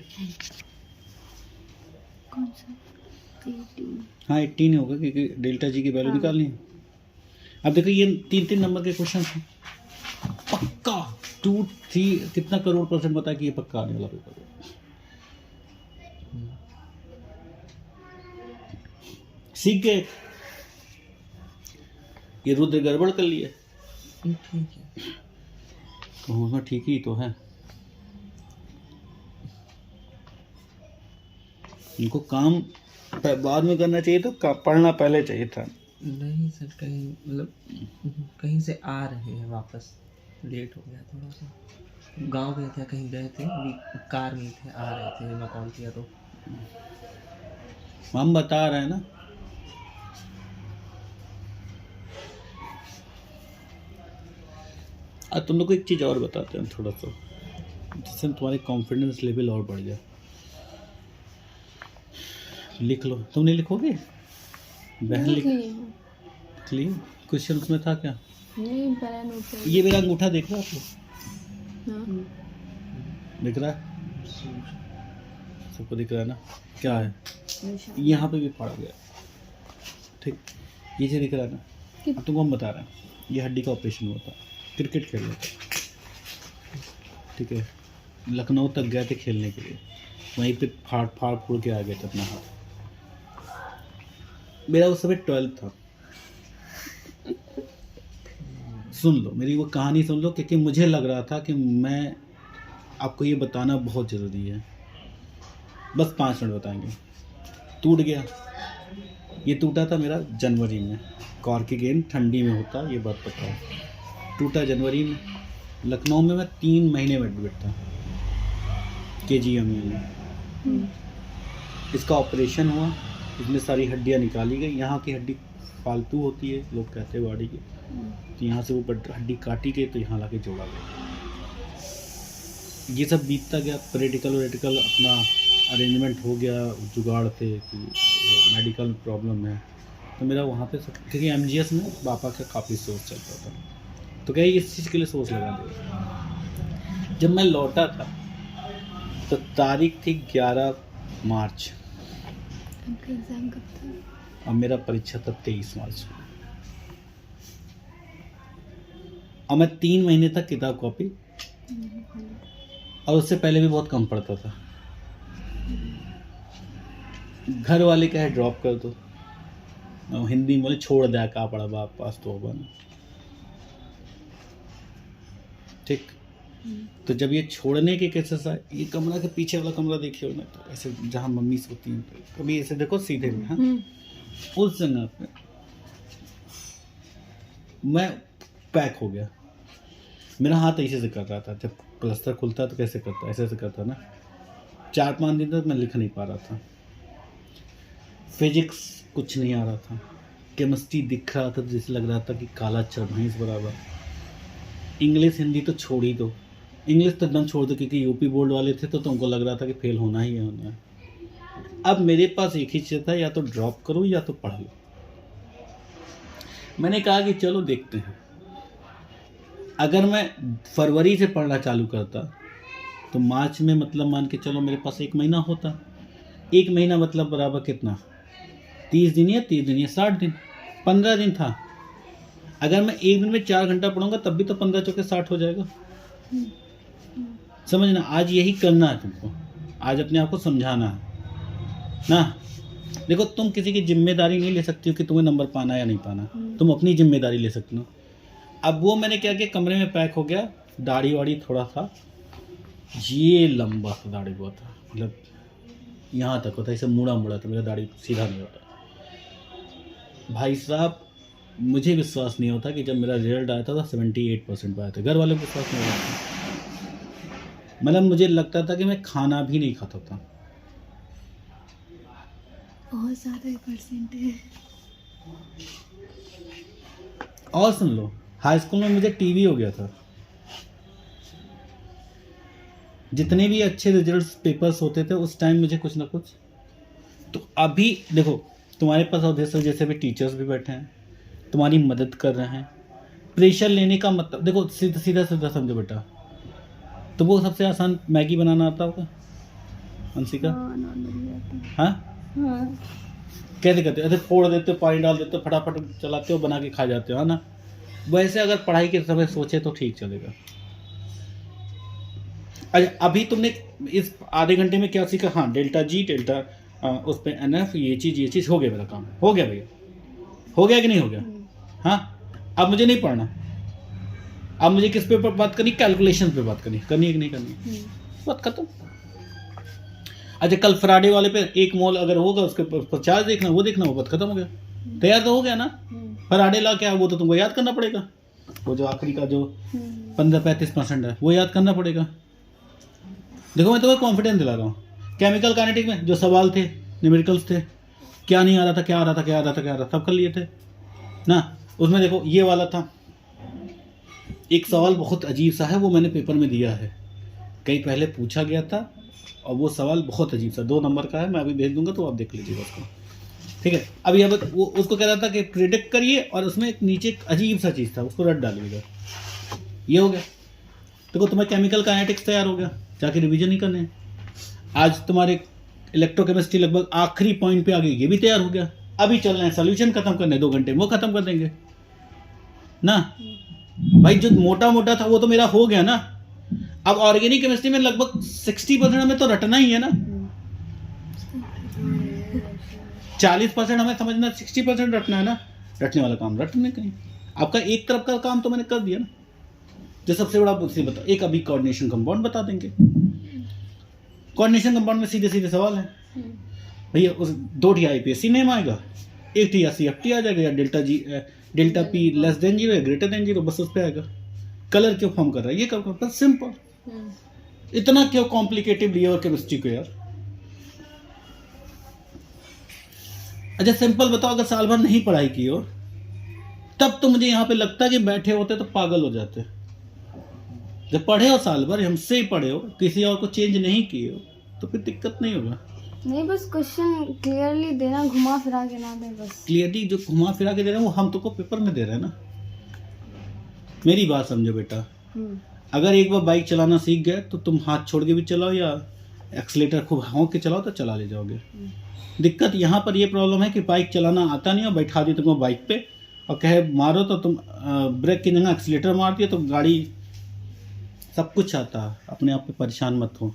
कौन सा? 18। हाँ 18 होगा, क्योंकि डेल्टा जी की वैल्यू निकालनी है। अब देखो ये 3-3 नंबर के क्वेश्चन हैं, पक्का 2-3 कितना करोड़ % बता कि ये पक्का आने वाला पेपर है। सीख गए, ये रुद्र गड़बड़ कर लिए। ठीक है, तो उसमें ठीक ही तो है। इनको काम बाद में करना चाहिए, तो पढ़ना पहले चाहिए था। नहीं सर, कहीं मतलब कहीं से आ रहे हैं वापस, लेट हो गया थोड़ा सा। गांव गए थे, कहीं गए थे, अभी कार में थे, आ रहे थे, मैं कॉल किया तो हम बता रहे हैं ना। अब तुम लोग को एक चीज़ और बताते हैं थोड़ा सा, जिससे तुम्हारी कॉन्फिडेंस लेवल और बढ़ जाए। लिख लो, तुम नहीं लिखोगे? बहन लिख ली। क्वेश्चन में था क्या? नहीं पहला नोट। ये मेरा अंगूठा देख रहा है आप लोग? हाँ दिख रहा है सबको, दिख रहा है ना क्या है? यहाँ पे भी पड़ गया, ठीक। ये जो दिख रहा है ना, अब तुमको हम बता रहे हैं, ये हड्डी का ऑपरेशन हुआ था, क्रिकेट खेल रहे थे, ठीक है। लखनऊ तक गए थे खेलने के लिए, वहीं पे फाड़ फूड़ के आ गए थे अपना हाथ। मेरा उस समय 12 था। सुन लो मेरी वो कहानी, सुन लो, क्योंकि मुझे लग रहा था कि मैं आपको ये बताना बहुत ज़रूरी है। बस 5 मिनट बताएंगे। टूट गया, ये टूटा था मेरा जनवरी में। कॉर्की गेंद ठंडी में होता, ये बात पता है। टूटा जनवरी में, लखनऊ में मैं 3 महीने में एडमिट था, KGM में। इसका ऑपरेशन हुआ, इसमें सारी हड्डियाँ निकाली गई। यहाँ की हड्डी फालतू होती है, लोग कहते हैं बॉडी की, तो यहाँ से वो हड्डी काटी गई, तो यहाँ लाके जोड़ा गया। ये सब बीतता गया, प्रैक्टिकल अपना अरेंजमेंट हो गया, जुगाड़ थे कि मेडिकल प्रॉब्लम है। तो मेरा वहाँ पे क्योंकि MGS में पापा का काफ़ी सोर्स चलता था, तो क्या इस चीज़ के लिए सोर्स लगा दिया। जब मैं लौटा था तो तारीख थी 11 मार्च, आपका एग्जाम कब था? और मेरा परीक्षा था 23 मार्च। और मैं 3 महीने तक किताब कॉपी, और उससे पहले भी बहुत कम पढ़ता था। घर वाले कहे ड्रॉप कर दो, और हिंदी में बोले छोड़ दिया का पड़ा बाप पास तो होगा ना। ठीक, तो जब ये छोड़ने के केसेस आए, ये कमरा के पीछे वाला कमरा देखिए ना, तो ऐसे जहाँ मम्मी सोती हैं, तो कभी ऐसे देखो सीधे में, हाँ, उस जगह पे मैं पैक हो गया। मेरा हाथ ऐसे से कर रहा था, जब प्लास्टर खुलता तो कैसे करता, ऐसे से करता ना। 4-5 दिन तक मैं लिख नहीं पा रहा था। फिजिक्स कुछ नहीं आ रहा था, केमिस्ट्री दिख रहा था तो जैसे लग रहा था कि काला अक्षर भैंस बराबर। इंग्लिश हिंदी तो छोड़ ही दो, इंग्लिश तो एकदम छोड़ दो, क्योंकि यूपी बोर्ड वाले थे तो तुमको लग रहा था कि फेल होना ही है, होना है। अब मेरे पास एक ही चीज़ था, या तो ड्रॉप करो या तो पढ़ लो। मैंने कहा कि चलो देखते हैं। अगर मैं फरवरी से पढ़ना चालू करता तो मार्च में मतलब मान के चलो मेरे पास 1 महीना होता। 1 महीना मतलब बराबर कितना, 30 दिन या 30 दिन या 60 दिन, 15 दिन था। अगर मैं एक दिन में 4 घंटा पढ़ूंगा तब भी तो 15 चौके 60 हो जाएगा। समझना, आज यही करना है तुमको, आज अपने आप को समझाना है ना। देखो, तुम किसी की जिम्मेदारी नहीं ले सकती हो कि तुम्हें नंबर पाना या नहीं पाना, तुम अपनी जिम्मेदारी ले सकती हो। अब वो मैंने क्या किया, कमरे में पैक हो गया, दाढ़ी वाड़ी थोड़ा था, ये लंबा था दाढ़ी बहुत था, मतलब यहाँ तक होता, इसे मुड़ा मुड़ा था, मेरा दाढ़ी सीधा नहीं होता। भाई साहब, मुझे विश्वास नहीं होता कि जब मेरा रिजल्ट आया था 78% आया था, घर वालों को विश्वास नहीं होता। मतलब मुझे लगता था कि मैं खाना भी नहीं खाता था। बहुत ज़्यादा परसेंट है। और सुन लो, हाई स्कूल में मुझे टीवी हो गया था। जितने भी अच्छे रिजल्ट्स पेपर्स होते थे उस टाइम मुझे कुछ ना कुछ। तो अभी देखो, तुम्हारे पास और जैसे भी टीचर्स भी बैठे हैं, तुम्हारी मदद कर रहे हैं। प्रेशर लेने का मतलब देखो, सीधा सीधा सीधा समझो बेटा, तो वो सबसे आसान मैगी बनाना आता होगा अंशिका? हाँ, कैसे करते हो? ऐसे फोड़ देते हो, पानी डाल देते हो, फटाफट चलाते हो, बना के खा जाते हो, है ना। वैसे अगर पढ़ाई के समय सोचे तो ठीक चलेगा। अच्छा, अभी तुमने इस आधे घंटे में क्या सीखा? हाँ, डेल्टा जी, डेल्टा उस पर NF, ये चीज़ हो गया, मेरा काम हो गया भैया, हो गया कि नहीं हो गया? हाँ, अब मुझे नहीं पढ़ना, अब मुझे किस पे बात करनी? कैलकुलेशन पे बात करनी है कि नहीं करनी? बात खत्म। अच्छा, कल फ्राइडे वाले पे 1 मोल अगर होगा उसके पर चार्ज देखना, वो देखना, वो बात खत्म हो गया, तैयार तो हो गया ना। फ्राइडे ला क्या है, वो तो तुमको याद करना पड़ेगा, वो जो आखिरी का जो 15-35% है वो याद करना पड़ेगा। देखो, मैं तुम्हें कॉन्फिडेंस दिला रहा हूँ। केमिकल काइनेटिक में जो सवाल थे, न्यूमेरिकल्स थे, क्या नहीं आ रहा था, क्या आ रहा था, सब कर लिए थे ना। उसमें देखो ये वाला था, एक सवाल बहुत अजीब सा है, वो मैंने पेपर में दिया है, कहीं पहले पूछा गया था, और वो सवाल बहुत अजीब सा 2 नंबर का है, मैं अभी भेज दूंगा तो आप देख लीजिएगा उसको, ठीक है। अब यहाँ पर वो उसको कह रहा था कि प्रिडिक्ट करिए, और उसमें एक नीचे एक अजीब सा चीज़ था, उसको रट डालिएगा। ये हो गया। देखो, तुम्हें केमिकल काइनेटिक्स तैयार हो गया, जाके रिवीजन नहीं करने। आज तुम्हारे इलेक्ट्रोकेमिस्ट्री लगभग आखिरी पॉइंट पे आ गई, ये भी तैयार हो गया। अभी चल रहे हैं सोल्यूशन खत्म करने, 2 घंटे में वो खत्म कर देंगे ना। भाई, जो मोटा मोटा था वो तो मेरा हो गया ना। अब ऑर्गेनिक केमिस्ट्री में लगभग 60% हमें तो रटना ही है ना। 40% हमें समझना, 60% रटना है ना। रटने वाला काम रटने का नहीं, आपका एक तरफ का काम तो मैंने कर दिया ना। जो सबसे बड़ा मुझसे बता, एक अभी कोऑर्डिनेशन कंपाउंड बता देंगे। कोऑर्डिनेशन कंपाउंड में सीधे सीधे सवाल है भैया, उस 2 IPSC नेम आएगा, 1 CFT आ जाएगा, या डेल्टा P लेस देन 0 या ग्रेटर देन 0, बस उस पर आएगा। कलर क्यों फॉर्म कर रहा है, ये कर, बस सिंपल। इतना क्यों कॉम्प्लिकेटेड लिया केमिस्ट्री को यार। अच्छा, सिंपल बताओ, अगर साल भर नहीं पढ़ाई की हो तब तो मुझे यहाँ पे लगता है कि बैठे होते तो पागल हो जाते। जब पढ़े हो साल भर, हमसे ही पढ़े हो, किसी और को चेंज नहीं किए हो, तो फिर दिक्कत नहीं होगा। नहीं, बस क्वेश्चन क्लियरली देना, घुमा फिरा के ना दे बस। क्लियरली जो घुमा फिरा के दे रहे हैं वो हम तुमको पेपर में दे रहे हैं ना। मेरी बात समझो बेटा, अगर एक बार बाइक चलाना सीख गए तो तुम हाथ छोड़ के भी चलाओ या एक्सीलेटर खूब हाँक के चलाओ तो चला ले जाओगे। दिक्कत यहाँ पर ये प्रॉब्लम है कि बाइक चलाना आता नहीं, और बैठा दी तुमको बाइक पे और कहे मारो तो तुम ब्रेक की जगह एक्सीलेटर मारती है तो गाड़ी सब कुछ आता है। अपने आप पे परेशान मत हो।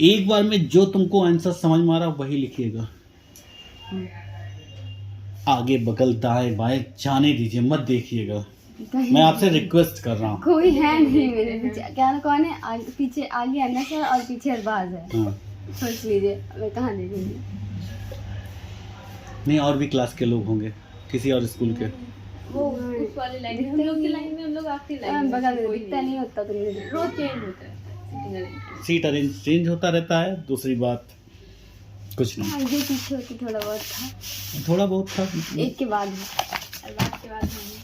एक बार में जो तुमको आंसर समझ में आ रहा वही लिखिएगा। आगे बगल दाएं बाएं जाने दीजिए, मत देखिएगा। मैं आपसे रिक्वेस्ट कर रहा हूँ। कोई है नहीं मेरे पीछे। क्या कौन है पीछे? आगे अनस है और पीछे अरबाज है। हाँ। सोच लीजिए मैं कहाँ देखूंगी। नहीं, और भी क्लास के लोग होंगे, किसी और स्कूल के। वो उस वाले लाइन हम लोग की लाइन में, हम लोग आखिरी लाइन में बगल में दिखता नहीं होता तो नहीं रोज चेंज होता है। सीट अरेंज चेंज होता रहता है। दूसरी बात कुछ नहीं। आगे पीछे होती थोड़ा बहुत था। थोड़ा बहुत था। एक के बाद है, अरबाज के बाद है।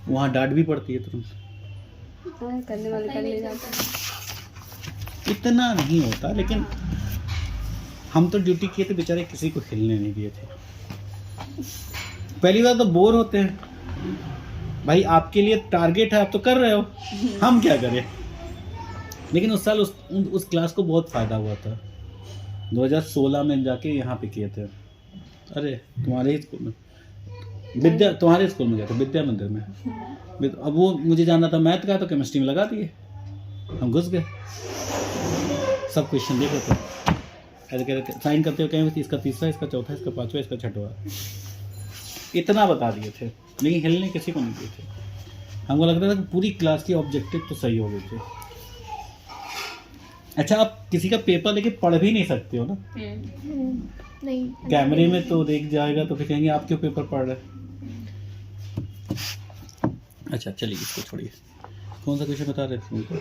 वहाँ डांट भी पड़ती है तुरंत। हाँ, करने वाले कर ले जाते हैं। इतना नहीं होता, लेकिन हम तो ड्यूटी किए थे, बेचारे किसी को हिलने नहीं दिए थे। पहली बार तो बोर होते हैं भाई, आपके लिए टारगेट है, आप तो कर रहे हो, हम क्या करें। लेकिन उस साल उस क्लास को बहुत फ़ायदा हुआ था। 2016 में जाके यहाँ पे किए थे। अरे तुम्हारे ही स्कूल में, तुम्हारे स्कूल में गया था, विद्या मंदिर में। अब वो मुझे जानना था मैथ का, तो केमिस्ट्री में लगा दिए, हम घुस गए। सब क्वेश्चन देख रहे थे, ऐसे कह रहे थे, साइन करते हुए कहेंगे इसका तीसरा, इसका चौथा, इसका पाँचवा, इसका छठवा। इतना बता दिए थे, लेकिन हिलने किसी को नहीं दिए थे। हमको लगता था कि पूरी क्लास की ऑब्जेक्टिव तो सही हो गई थी। अच्छा, आप किसी का पेपर लेके पढ़ भी नहीं सकते हो ना। नहीं, कैमरे में तो देख जाएगा तो फिर कहेंगे आप क्यों पेपर पढ़ रहे। अच्छा चलिए, इसको छोड़िए। कौन सा क्वेश्चन बता रहे थे उनको?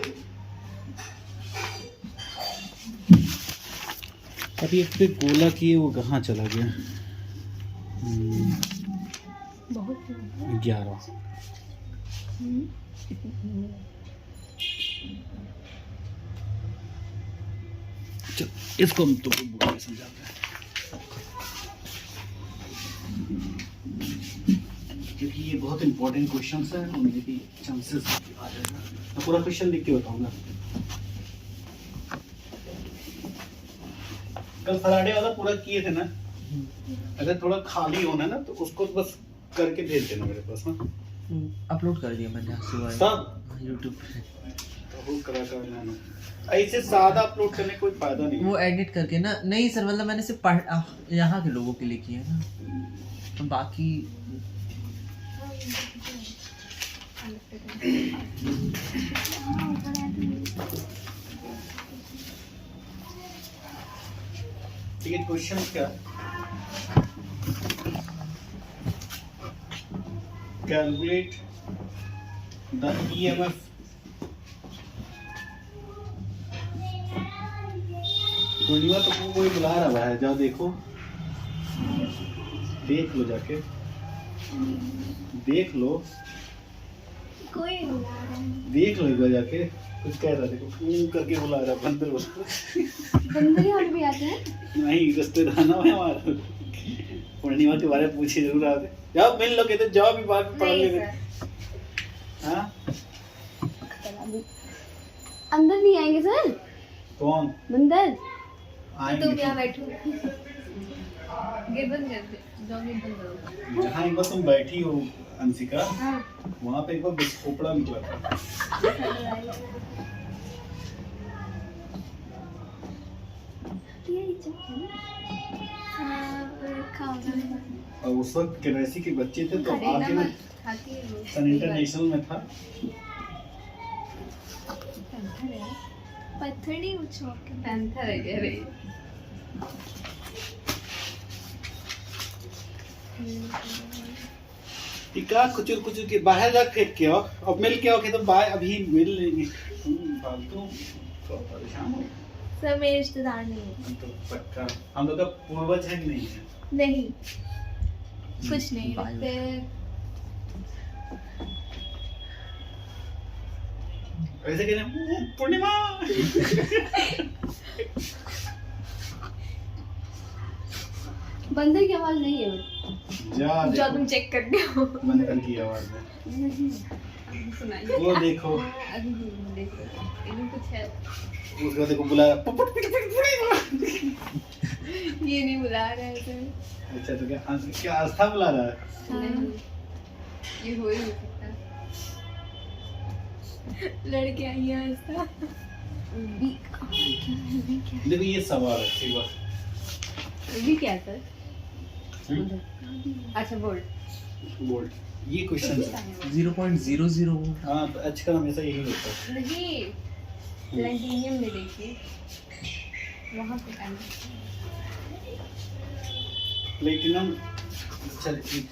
अब ये पे गोला किए वो कहाँ चला गया? 11। चलो इसको हम तो समझाते हैं, क्योंकि ये बहुत इंपॉर्टेंट क्वेश्चन है और मेरे भी चांसेस आ जाएगा। मैं पूरा क्वेश्चन लिख के बताऊंगा। कल फराडे वाला पूरा किए थे ना, अगर थोड़ा खाली होना ना तो उसको बस करके भेज देना मेरे पास। हाँ, अपलोड कर दिया मैंने सुबह सब यूट्यूब पे। तो वो करा कर लेना। ऐसे सादा अपलोड करने कोई फायदा नहीं। वो एडिट करके ना, नहीं सर, मतलब मैंने सिर्फ यहाँ के लोगों के लिए किया ना, तो बाकी ठीक है। क्वेश्चन क्या? कैलकुलेट द EMF पूर्णिमा तो कोई बुला रहा है, जाओ देखो, देख लो, जाके देख लो, कोई देख लो एक बार जाके। कुछ कह रहा, देखो करके बुला रहा, बंदर बुला। बंदर यहाँ भी आते हैं? नहीं, रिश्तेदार ना है हमारा। पूर्णिमा के बारे में पूछे जरूर आते। जाओ मिल लो, कहते जाओ भी बात पढ़ लेंगे। हाँ, अंदर नहीं आएंगे सर? कौन बंदर? आएंगे? यहाँ बैठो, गेट बंद कर दे, जाओ गेट बंद करो। जहाँ एक बार तुम बैठी हो अंशिका, हाँ। वहाँ पे एक बार बिस्कोपड़ा निकला था। और उस वक्त केवाईसी के बच्चे थे, तो आके मैं सन इंटरनेशनल में था। पत्थर नहीं उछो के पैंथर है कह रही। टिका कुचुर कुचुर के बाहर जा फेंक के आओ, अब मिल के आओ कि तो बाहर अभी मिल लेंगे। फालतू तो परेशान हो। सर मेरे रिश्तेदार नहीं है। हम तो पक्का, हम लोग का पूर्वज है कि नहीं है? नहीं, कुछ नहीं। ऐसे कह रहे पूर्णिमा। बंदर की आवाज नहीं है जा जो तुम चेक करते हो। बंदर की आवाज है। सुनाइए। वो देखो, अभी देखो, इधर कुछ है। उसको देखो बुलाया, ये नहीं बुला रहा है सर। अच्छा तो क्या आस्था बुला रहा है? नहीं, ये हो ही नहीं सकता। लड़के आई हैं ऐसा। बी क्या है? देखो ये सवाल है सीवा। बी क्या है सर? अच्छा बोल्ड। बोल्ड ये क्वेश्चन है। 0.00 हाँ तो एच का हमेशा यही होता है। नहीं प्लेटिनियम में देखिए वहाँ पे टाइम प्लेटिनम चल एक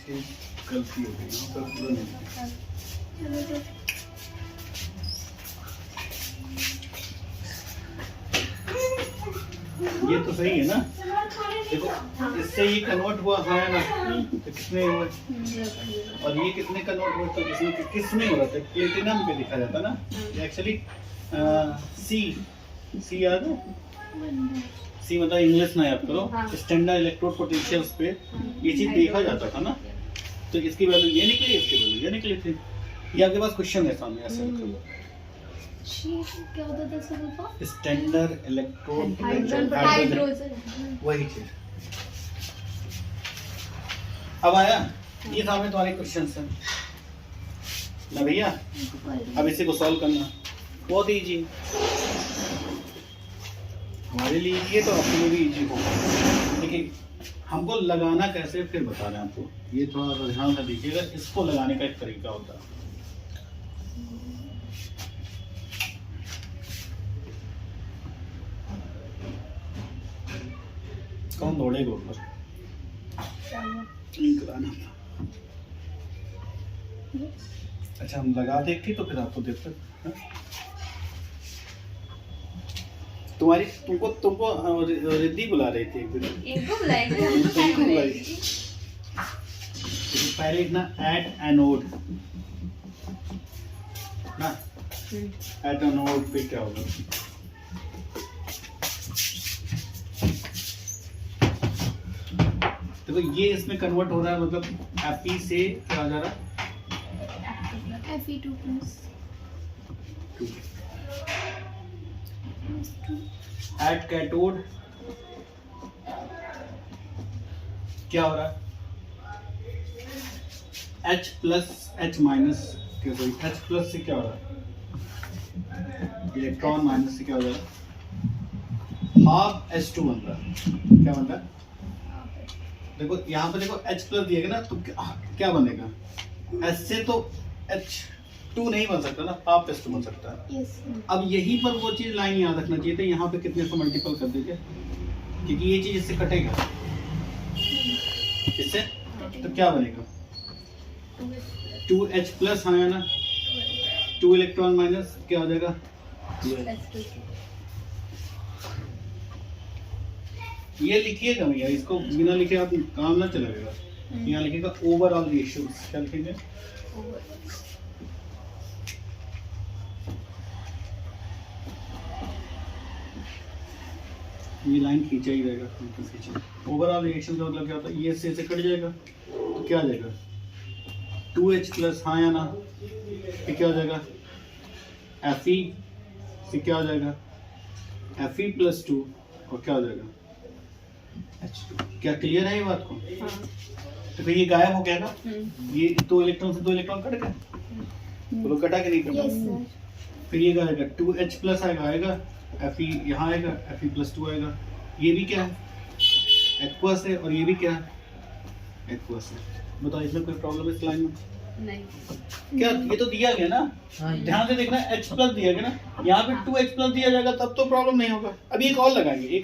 गलती हो गई यहाँ पर पूरा नहीं। चलो तो ये तो सही है ना। देखो इससे ये कन्वर्ट हुआ है ना तो किसमें हुआ और ये कितने कन्वर्ट हुआ तो किसमें हो रहा था प्लेटिनम पे लिखा जाता ना। एक्चुअली सी याद है सी मतलब इंग्लिश ना याद करो। हाँ। स्टैंडर्ड इलेक्ट्रोड पोटेंशियल्स पे ये चीज देखा जाता था ना। तो इसकी वैल्यू ये निकली इसकी वैल्यू ये निकली थी। ये आपके पास क्वेश्चन है सामने ऐसे क्या होता था सर वो? Standard electrode hydrogen. वही चीज अब आया। ये सामने तुम्हारे क्वेश्चन है ना भैया। अब इसी को सॉल्व करना बहुत इजी। हमारे लिए इजी है तो आपके लिए भी इजी होगा। देखिए हमको लगाना कैसे फिर बता रहे हैं आपको। ये थोड़ा सा ध्यान से देखिएगा। इसको लगाने का एक तरीका होता है। कौन दौड़ेगा ऊपर कराना था। अच्छा हम लगा देख तो फिर आपको देखते हैं। तुम्हारी तुमको रिद्धि बुला रही थी एक दिन। इनको बुलाएंगे हम तो तुमको टाइम बुलाई। बुलाएंगे। पहले इतना एट एनोड ना एट एनोड पे क्या होगा। देखो ये इसमें कन्वर्ट हो रहा है मतलब Fe से क्या हो जा रहा है Fe2 plus 2 एट कैथोड क्या हो रहा है H plus H minus H plus से क्या हो रहा है इलेक्ट्रॉन माइनस से क्या हो जाएगा हाफ H2 बन रहा है। क्या बन रहा है देखो यहाँ पे देखो H प्लस दिया गया ना तो क्या बनेगा H से तो H2 नहीं बन सकता ना हाफ H2 बन सकता है। yes अब यहीं पर वो चीज लाइन याद रखना चाहिए था। यहाँ पे कितने से मल्टीपल कर दीजिए क्योंकि ये चीज इससे कटेगा इससे तो क्या बनेगा 2H प्लस आया ना 2 इलेक्ट्रॉन माइनस क्या हो जाएगा ये लिखिएगा भैया। इसको बिना लिखे आप काम ना चलेगा। यहाँ लिखिएगा ओवरऑल रेशियोज। क्या लिखेंगे ये लाइन खींचा ही रहेगा। ओवरऑल रिएक्शन का मतलब क्या होता है ये से कट जाएगा तो क्या आ जाएगा 2H प्लस हाँ या ना ये क्या हो जाएगा Fe से क्या हो जाएगा Fe प्लस 2 और क्या हो जाएगा H2। क्या क्लियर है ये बात को। तो फिर ये गायब हो गया ना। ये 2 इलेक्ट्रॉन से 2 इलेक्ट्रॉन कट गए बोलो कटा कि नहीं कटा। yes sir फिर ये आएगा 2H प्लस आएगा Fe यहाँ आएगा Fe प्लस 2 आएगा। ये भी क्या है एक्वस है और ये भी क्या है एक्वस है। बताओ इसमें कोई प्रॉब्लम है इस लाइन में नहीं क्या। ये तो दिया गया ना ध्यान से देखना H प्लस दिया गया ना यहाँ पे 2H प्लस दिया जाएगा तब तो प्रॉब्लम नहीं होगा। अभी एक और लगाएंगे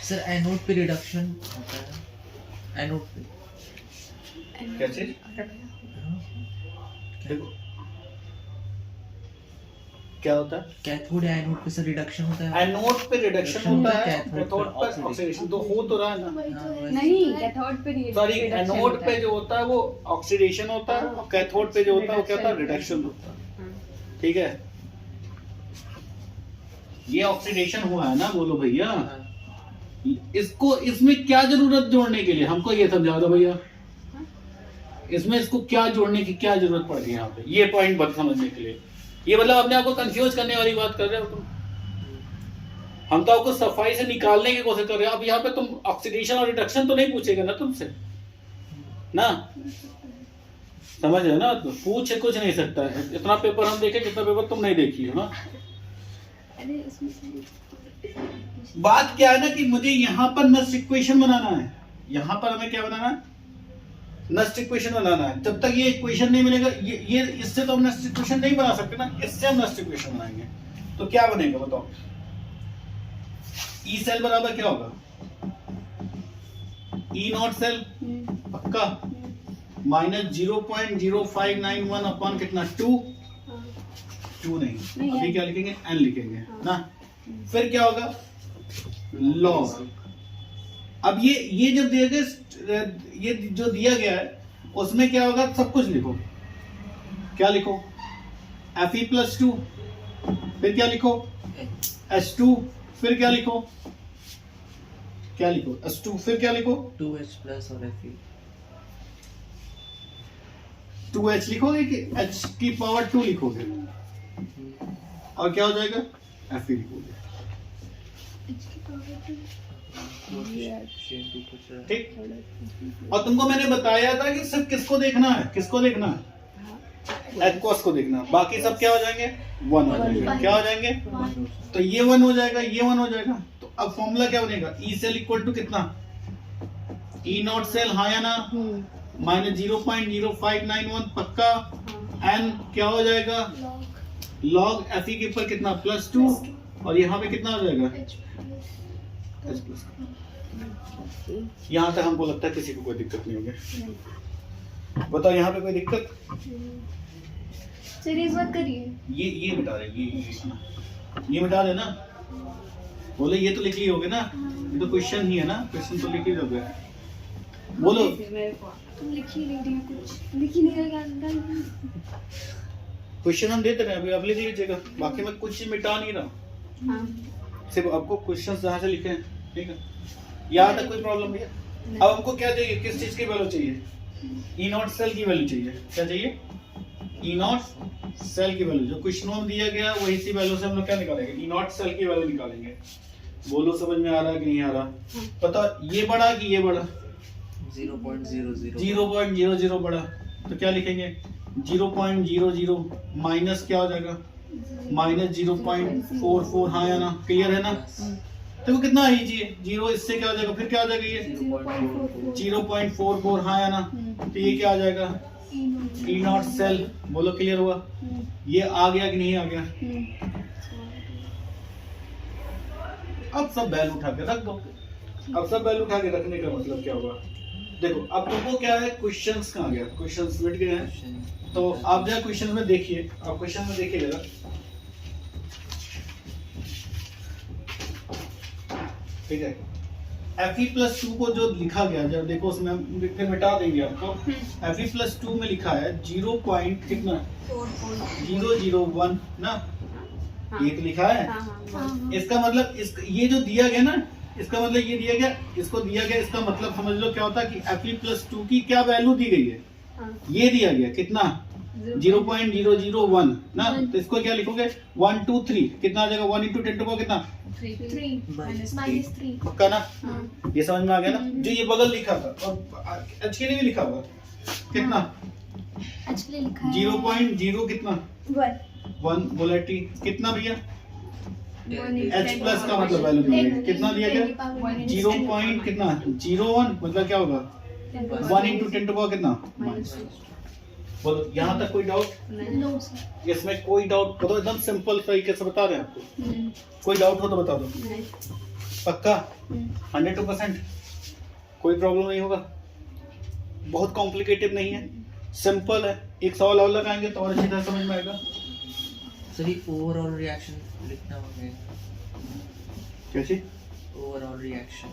सर एनोड पे रिडक्शन होता है एनोड पे कैसे देखो क्या होता है कैथोड या एनोड पे सर रिडक्शन होता है एनोड पे रिडक्शन होता है कैथोड पे कैथोड पर ऑक्सीडेशन तो हो तो रहा है ना। वही तो है नहीं कैथोड पे सॉरी एनोड पे जो होता है वो ऑक्सीडेशन होता है और कैथोड पे जो होता है वो क्या होता है रिडक्शन होता है। ठीक है ये ऑक्सीडेशन हुआ है ना बोलो भैया। इसको इसमें क्या जरूरत जोड़ने के लिए हमको ये समझा दो भैया। इसमें इसको क्या जोड़ने की क्या जरूरत पड़ रही है यहाँ पे ये पॉइंट बस समझने के लिए। ये मतलब अपने आप को कंफ्यूज करने वाली बात कर रहे हो तुम। हम तो आपको सफाई से निकालने की कोशिश कर रहे हैं। अब यहाँ पे तुम ऑक्सीडेशन और रिडक्शन तो नहीं पूछेगा ना तुमसे, ना समझ रहे हो ना, तो पूछ कुछ नहीं सकता है। इतना पेपर हम देखे जितना पेपर तुम नहीं देखी हो ना। अरे इसमें से बात क्या है ना कि मुझे यहाँ पर नस्ट इक्वेशन बनाना है, यहाँ पर हमें क्या बनाना है, नस्ट इक्वेशन बनाना है। जब तक ये इक्वेशन नहीं मिलेगा, ये इससे तो हम नस्ट इक्वेशन नहीं बना सकते ना, इससे हम नस्ट इक्वेशन बनाएंगे। तो क्या बनेगा बताओ, ई सेल बराबर क्या होगा, ई नॉट सेल पक्का माइनस 0.0591 अपॉन कितना 2 नहीं अभी क्या लिखेंगे n लिखेंगे ना। फिर क्या होगा लॉग। अब ये जब दिया गया, ये जो दिया गया है उसमें क्या होगा, सब कुछ लिखो। क्या लिखो, Fe प्लस 2, फिर क्या लिखो H2, फिर क्या लिखो H2, फिर क्या लिखो 2H प्लस और Fe 2H लिखोगे कि H की पावर 2 लिखोगे, और क्या हो जाएगा Fe लिखोगे। ठीक, और तुमको मैंने बताया था कि सिर्फ किसको देखना है, H cos को देखना, बाकी सब क्या हो जाएंगे 1 हो जाएंगे। क्या हो जाएंगे, तो ये 1 हो जाएगा, ये 1 हो जाएगा। तो अब फॉर्मूला क्या बनेगा, ई सेल इक्वल टू कितना, ई नॉट सेल हाँ या ना, माइनस 0.0591 पक्का, एन क्या हो जाएगा लॉग Fe के ऊपर कितना प्लस 2, और यहाँ पे कितना हो जाएगा H प्लस। यहाँ तक हमको लगता है किसी को कोई दिक्कत नहीं होगी। बताओ यहाँ पे कोई दिक्कत, सीरीज वर्क करिए। ये मिटा रहे, ये मिटा देना, बोले ये तो लिख ली होगे ना, ये तो क्वेश्चन ही है ना, क्वेश्चन तो लिख ही दोगे। बोलो तुम लिख ही नहीं रही हो, कुछ लिख ही नहीं रही। क्वेश्चन हम देते रहे, अभी आप लिख लीजिएगा, बाकी मैं कुछ मिटा नहीं रहा, सिर्फ आपको क्वेश्चन जहाँ से लिखे हैं, ठीक है। यहाँ तक कोई प्रॉब्लम नहीं है। अब हमको क्या चाहिए, किस चीज की वैल्यू चाहिए, ई नॉट सेल की वैल्यू चाहिए। क्या चाहिए, ई नॉट सेल की वैल्यू, जो क्वेश्चन में दिया गया वही सी वैल्यू से हम लोग क्या निकालेंगे, ई नॉट सेल की वैल्यू निकालेंगे। बोलो समझ में आ रहा है कि नहीं आ रहा, पता ये बड़ा कि ये बड़ा, 0.00 बड़ा, तो क्या लिखेंगे 0.00 माइनस क्या हो जाएगा माइनस 0.44, हाँ या ना, क्लियर है ना। देखो कितना इजी है, 0 इससे क्या हो जाएगा, फिर क्या हो जाएगा ये 0.44, हाँ या ना, तो ये क्या आ जाएगा ई नॉट सेल। बोलो क्लियर हुआ, ये आ गया कि नहीं आ गया। अब सब वैल्यू उठा के रख दो। अब सब वैल्यू उठा के रखने का मतलब क्या होगा, देखो अब तुमको क्या है, क्वेश्चंस कहाँ गया, क्वेश्चंस मिट गए हैं। तो आप जरा क्वेश्चन में देखिए, आप क्वेश्चन में देखिए जरा, ठीक है। Fe प्लस 2 को जो लिखा गया, जब देखो उसमें हम फिर मिटा देंगे आपको। Fe प्लस 2 में लिखा है 0 पॉइंट कितना 001 ना, ये तो लिखा है। इसका मतलब ये जो दिया गया ना, इसका मतलब ये दिया गया, इसको दिया गया, इसका मतलब समझ लो क्या होता है कि Fe प्लस 2 की क्या वैल्यू दी गई है, ये दिया गया कितना 0.001 ना, तो इसको क्या लिखोगे 1 2 3 कितना आ जाएगा, 1 into 10 को कितना 3 पक्का ना। ये समझ में आ गया ना। जो ये बगल लिखा था और एच के लिए भी लिखा हुआ कितना एक्चुअली लिखा है 0.0 कितना 1 मोलैरिटी कितना भैया, H प्लस का मतलब वैल्यू दिया कितना दिया गया 0 पॉइंट कितना 01, मतलब क्या होगा 1 into 10 को कितना माइनस। बोलो यहाँ तक कोई डाउट, नो सर। इसमें कोई डाउट, तो एकदम सिंपल तरीके से बता रहे हैं आपको। कोई डाउट हो तो बता दो, पक्का 100%, कोई प्रॉब्लम नहीं होगा, बहुत कॉम्प्लिकेटेड नहीं है, सिंपल है। एक सवाल और लगाएंगे तो और अच्छी तरह समझ में आएगा। सर ये ओवरऑल रिएक्शन लिखना होगा, कैसे ओवरऑल रिएक्शन,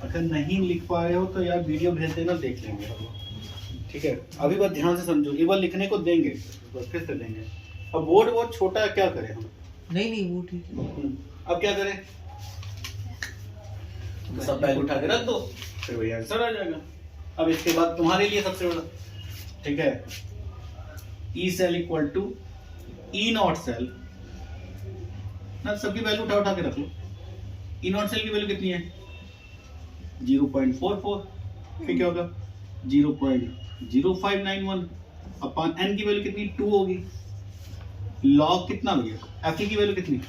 अगर नहीं लिख पा रहे हो तो यार वीडियो भेज देना, देख लेंगे हम लोग, ठीक है। अभी बात ध्यान से समझो, एक बार लिखने को देंगे बस फिर से देंगे। अब बोर्ड बहुत छोटा है, क्या करें हम, नहीं वो ठीक है। अब क्या करें, सब बैग उठा के रख दो, फिर वही आंसर आ जाएगा। अब इसके बाद तुम्हारे लिए सबसे बड़ा, ठीक है, E cell equal to E naught cell ना, सबकी वैल्यू उठा के रख लो, ई नॉट सेल की वैल्यू कितनी है 0.44, फिर क्या होगा 0.0591 अपॉन n की वैल्यू कितनी 2 होगी, लॉग कितना हो गया Fe की वैल्यू कितनी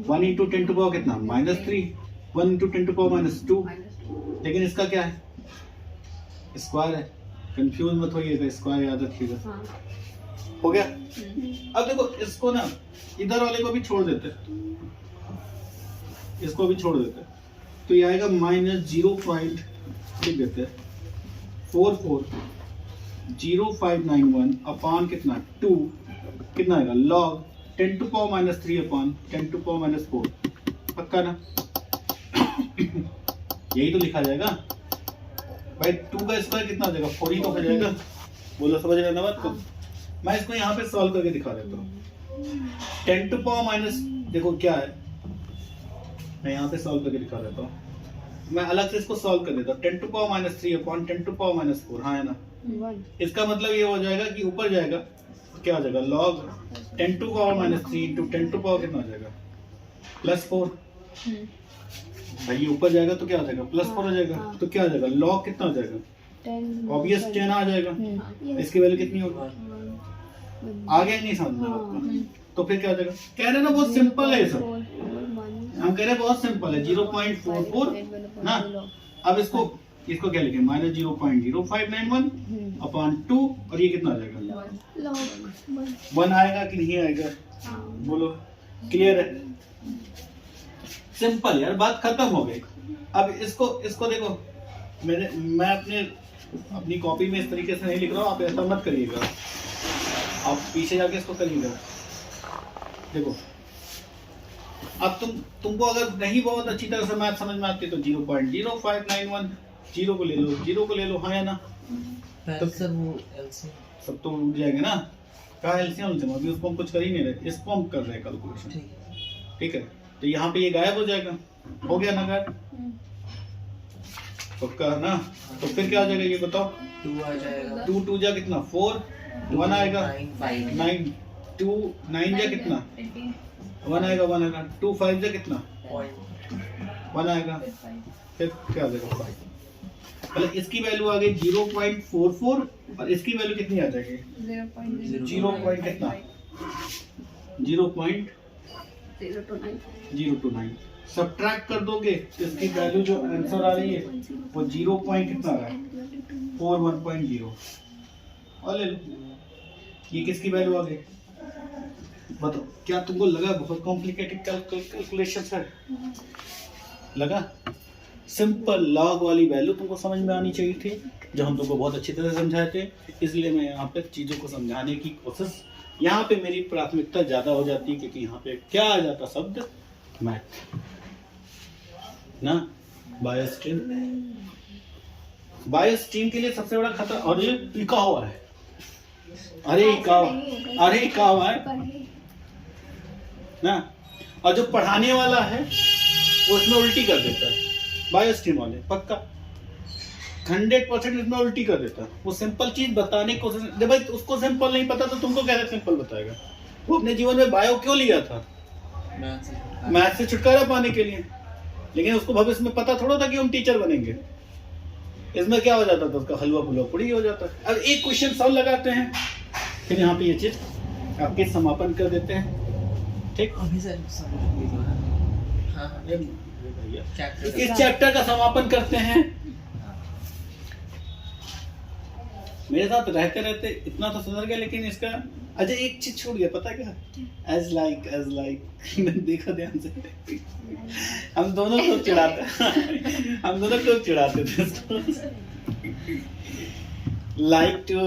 1 इंटू 10 टू पावर कितना -3, 1 इंटू 10 टू पावर -2, लेकिन इसका क्या है स्क्वायर है, कंफ्यूज मत होइएगा, स्क्वायर याद रखिएगा। हाँ। हो गया। अब देखो इसको ना इधर वाले को भी छोड़ देते, इसको भी छोड़ देते, तो ये आएगा -0. लिख देते 440591 अपॉन कितना 2 कितना आएगा log 10 to power -3 upon 10 to power -4, पक्का ना यही तो लिखा जाएगा भाई। 2 का स्क्वायर कितना आ जाएगा 4 ही तो हो जाएगा, बोलो समझ रहे ना बात को। मैं इसको यहाँ पे सॉल्व करके दिखा देता हूँ। 10 टू पावर माइनस देखो क्या है, मैं यहाँ पे सॉल्व करके दिखा देता हूँ, मैं अलग से इसको सॉल्व कर देता हूँ। 10 to power -3 upon 10 to power -4, हाँ है ना। इसका मतलब ये हो जाएगा कि ऊपर जाएगा क्या हो जाएगा log 10 to power -3 into 10 to power कितना हो जाएगा +4। भाई ये ऊपर जाएगा तो क्या हो जाएगा +4 हो जाएगा, तो क्या हो जाएगा लॉग कितना हो जाएगा ऑब्वियस 10 आ जाएगा। इसकी वैल्यू कितनी होगी आ गया नहीं समझ में आपको, तो फिर क्या हो जाएगा। कह रहे ना बहुत सिंपल है सब, हम कह रहे हैं बहुत सिंपल है 0.44 ना। अब इसको क्या लिखें -0.0591 अपॉन 2 और ये कितना आ जाएगा 1 आएगा कि नहीं आएगा, बोलो क्लियर है, सिंपल यार, बात खत्म हो गई। अब इसको देखो, मैं अपनी कॉपी में इस तरीके से नहीं लिख रहा हूँ, आप ऐसा मत करिएगा, आप पीछे जाके इसको करिएगा। देखो अब तुमको अगर नहीं बहुत अच्छी तरह से मैथ समझ में आती है तो 0.0591 0 को ले लो, हाँ या ना, तो सर वो एलसीएम सब तो उठ जाएगा ना, कहा एलसीएम अभी उसको हम कुछ कर ही नहीं रहे, इसको हम कर रहे हैं कैलकुलेशन, ठीक है। तो यहाँ पे ये गायब हो जाएगा, हो गया ना गायब, पक्का ना। तो फिर क्या आ जाएगा ये बताओ, 2 आ जाएगा, 2 2 जा कितना 4, 1 आएगा 9, 2 9 जा कितना 1 आएगा 2 5 जा कितना 1 आएगा, फिर क्या आ जाएगा 5। मतलब इसकी वैल्यू आ गई 0.44 और इसकी वैल्यू कितनी आ जाएगी 0. कितना 0.029। सब्ट्रैक्ट कर दोगे तो इसकी वैल्यू जो आंसर आ रही है वो 0. कितना आ रहा है 41.0 और ले लो, ये किसकी वैल्यू आ गई बताओ। क्या तुमको लगा बहुत कॉम्प्लिकेटेड कैलकुलेशन है, लगा सिंपल लॉग वाली वैल्यू तुमको समझ में आनी चाहिए थी, जो हम तुमको बहुत अच्छी तरह समझाए थे। इसलिए मैं यहाँ पे चीज़ों को समझाने की कोशिश, यहाँ पे मेरी प्राथमिकता ज़्यादा हो जाती है, क्योंकि यहाँ पे क्या आ जाता शब्द मैथ ना। बायोस्ट्रीम के लिए सबसे बड़ा खतरा, और ये लिखा हुआ है, अरे लिखा हुआ है ना। और जो पढ़ाने वाला है वो इसमें उल्टी कर देता है, बायोस्ट्रीम वाले पक्का 100% इसमें उल्टी कर देता है। वो सिंपल चीज बताने की कोशिश, जब भाई उसको सिंपल नहीं पता तो तुमको कैसे सिंपल बताएगा। वो अपने जीवन में बायो क्यों लिया था, मैथ से छुटकारा पाने के लिए, लेकिन उसको भविष्य में पता थोड़ा था कि हम टीचर बनेंगे। इसमें क्या हो जाता था, उसका हलवा पुलवा पूरी हो जाता है। अब एक क्वेश्चन सॉल्व लगाते हैं, फिर यहाँ पे ये चीज आपके समापन कर देते हैं, ठीक। अभी सर इस चैप्टर का समापन करते हैं। मेरे साथ रहते रहते इतना तो सुधर गया, लेकिन इसका अच्छा एक चीज छूट गया, पता क्या, एज लाइक देखो ध्यान से, हम दोनों लोग चिढ़ाते थे इसको, लाइक टू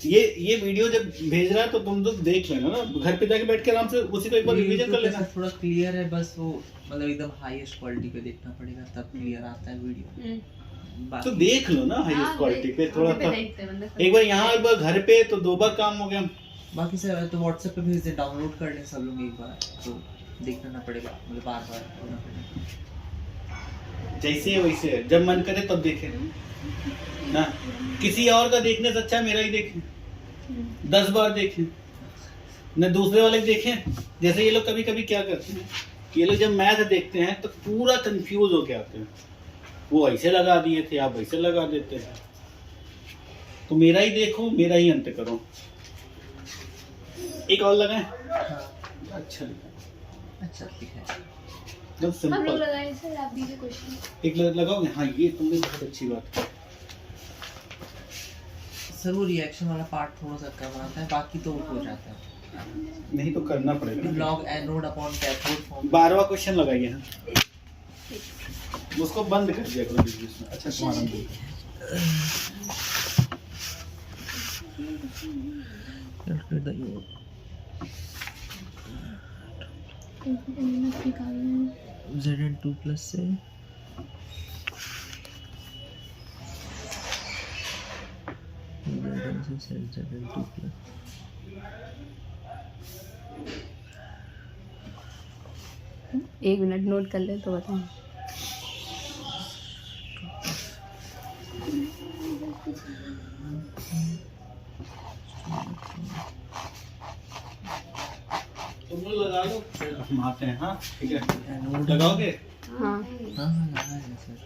ये वीडियो जब भेज रहा है तो तुम लोग देख लेना ना, घर पे जाके बैठ के आराम से उसी को एक बार रिवीजन कर लेना। थोड़ा क्लियर है, बस वो मतलब एकदम हाईएस्ट क्वालिटी पे देखना पड़ेगा तब क्लियर आता है वीडियो। तो देख लो ना हाईएस्ट क्वालिटी पे, थोड़ा सा एक बार यहाँ एक बार घर पे, तो 2 बार काम हो गया। बाकी सर तो व्हाट्सएप पे भेज दे, डाउनलोड कर लें सब लोग एक बार, तो देखना ना पड़ेगा, मतलब बार-बार होना पड़ेगा। जैसे है वैसे है, जब मन करे तब देखें ना, किसी और का देखने से अच्छा मेरा ही देखें, 10 बार देखें, न दूसरे वाले देखें। जैसे ये लोग कभी कभी क्या करते हैं, ये लोग जब मैथ देखते हैं तो पूरा कंफ्यूज होके आते हैं, वो ऐसे लगा दिए थे, आप ऐसे लगा देते हैं। तो मेरा ही देखो, मेरा ही अंत करो। एक और लगाएं। हाँ अच्छा लिखा, अच्छा लिखा है। एकदम हम लोग सिंपल। लगाए सर, आप दीजिए क्वेश्चन। एक लगाओगे? हाँ, ये तुमने बहुत अच्छी बात की। सर वो रिएक्शन वाला पार्ट थोड़ा सा कम आता है, बाकी तो हो जाता है। नहीं तो करना पड़ेगा। Log anode upon cathode form. 12वां क्वेश्चन लगाइए। हाँ, उसको बंद कर दिया करो बीच में। अच्छा, तुम्हारा कैलकुलेट द योग। Zn2 प्लस से Zn2 प्लस एक मिनट नोट कर ले तो बताएं। तुम लोग लगा लो, फिर हम आते हैं। हाँ ठीक है, एनोड। लगाओगे? हाँ हाँ हाँ लगा है सर।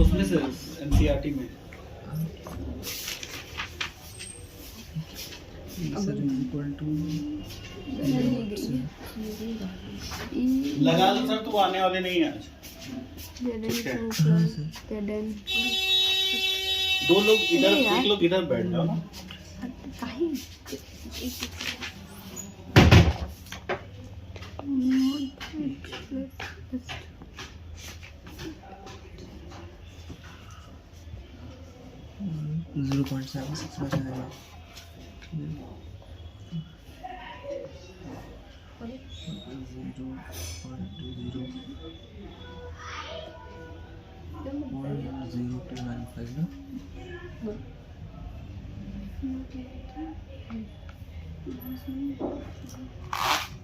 उसमें से एनसीईआरटी में सर इक्वल टू लगा लो सर, तो आने वाले नहीं है आज। दो लोग इधर, एक लोग इधर बैठ जाओ ना। काहे? 0.76 आ जाएगा। 0.0295 ना।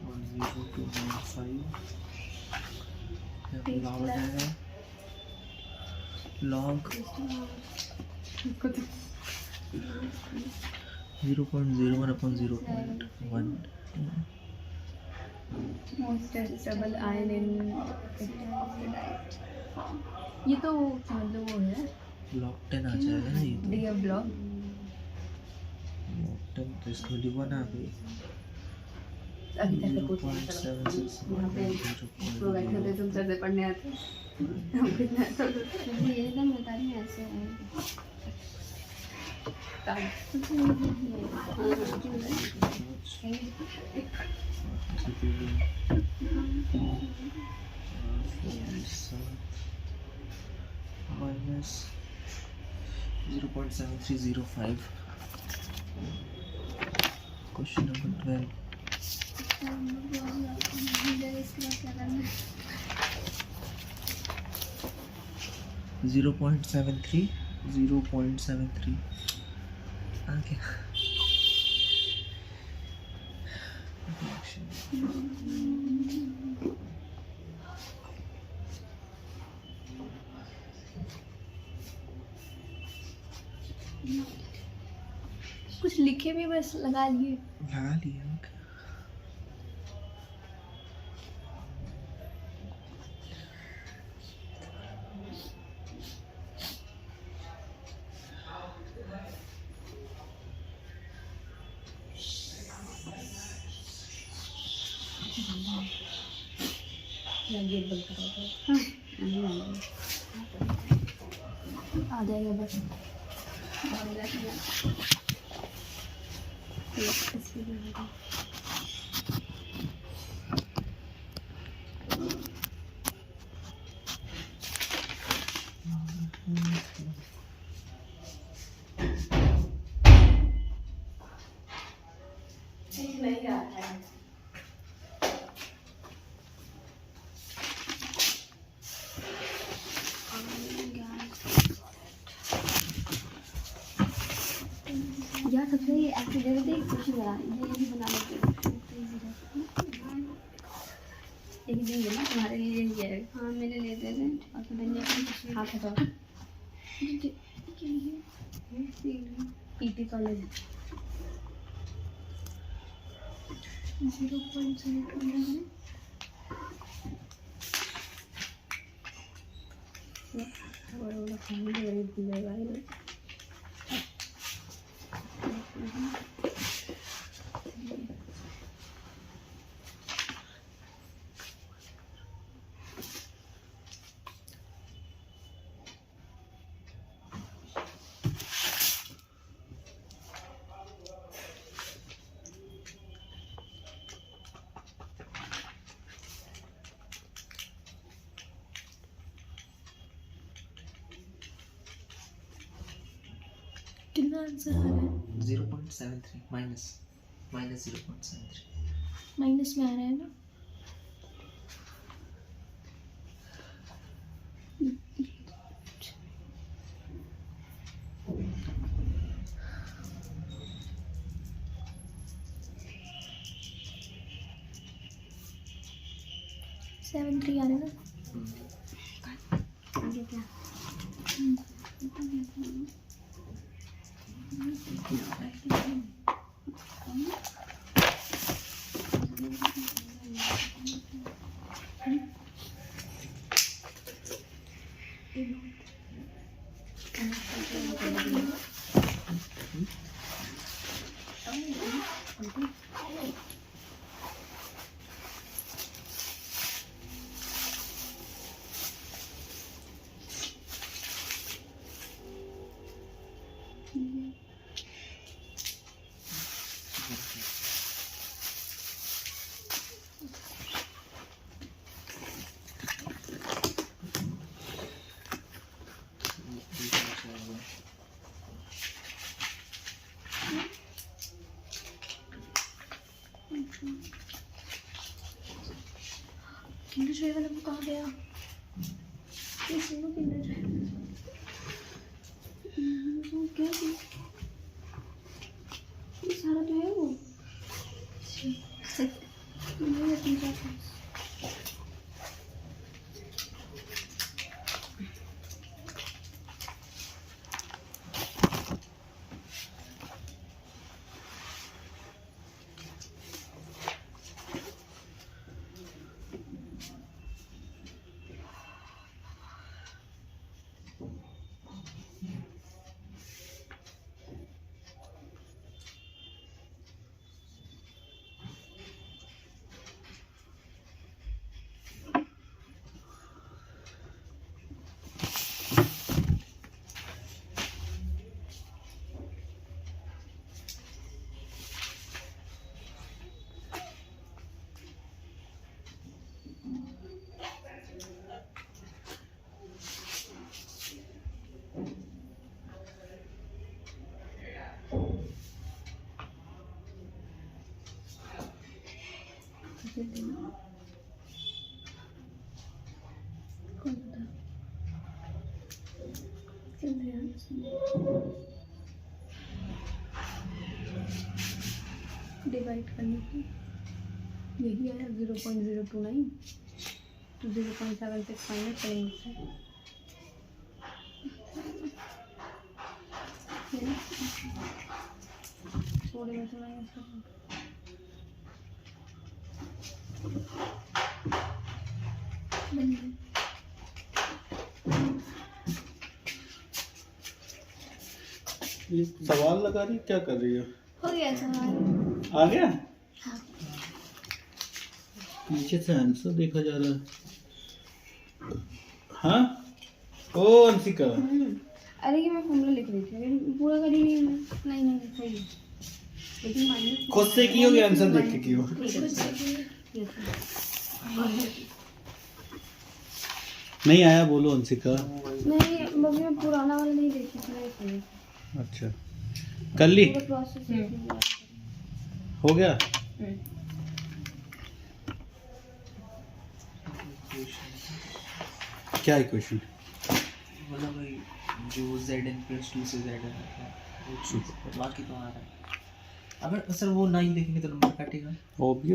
और 0.295 लॉग आ जाएगा। Log 0.01 upon 0.1। डबल आयन इन ये तो समझ लो वो है लॉग 10 आ जाएगा ना ये तो। D F block. लॉग 10 तो इसमें 1 आ गई। अभी तक तो कुछ नहीं करा। 0.76 यहाँ पे तो बैठे थे, तुम सर से पढ़ने आते हम कितना तो ये एकदम बता रही हैं ऐसे माइनस 0.7305। Question number 12। 0.73 आ गया। कुछ लिखे भी बस लगा लिए। लगा लिया। गेट बंद करा दो। आ जाएगा बस। नहीं आता है। यार सबसे ऐसी जगह पे कुछ बना ये भी बना लेते हैं। एक दिन है ना तुम्हारे लिए यही है। हाँ मेरे लिए दे दें और फिर धनिया का हाथ हटाओ। पीटी कॉलेज 0.7 बड़ा बड़ा फॉर्मूला बड़ी दिया है। कितना आंसर आ रहा है? 0.73 माइनस 0.73। माइनस में आ रहा है ना? सेवन 3 आ रहा है ना? आगे क्या? किंडर जॉय वाला वो कहाँ गया? ये सुनो किंडर जॉय क्या थी? ये सारा तो है वो। नहीं अपनी जाता है। कौन था? डिवाइड करने की यही आया 0.029 तो 0.76 माइनस करेंगे थोड़े में से माइनस करेंगे। ये सवाल लगा रही क्या कर रही हो? हो गया सवाल। आ गया? नीचे से आंसर देखा जा रहा है। हाँ ओ अंशिका अरे ये मैं फॉर्मूला लिख रही थी लेकिन पूरा कर ही नहीं नहीं सही है लेकिन माइनस खुद से की होगी आंसर देख के की हो। नहीं आया बोलो अंशिका। नहीं मम्मी मैं पुराना वाला नहीं देखी थी मैं इसलिए अच्छा कर ली पूरा प्रोसेस हो गया। क्या इक्वेशन? मतलब वही जो Zn + 2 से Zn आता है वो चीज़, बाकी तो आ रहा है। अगर सर वो 9 देखेंगे तो नंबर कटेगा। ऑब्वियस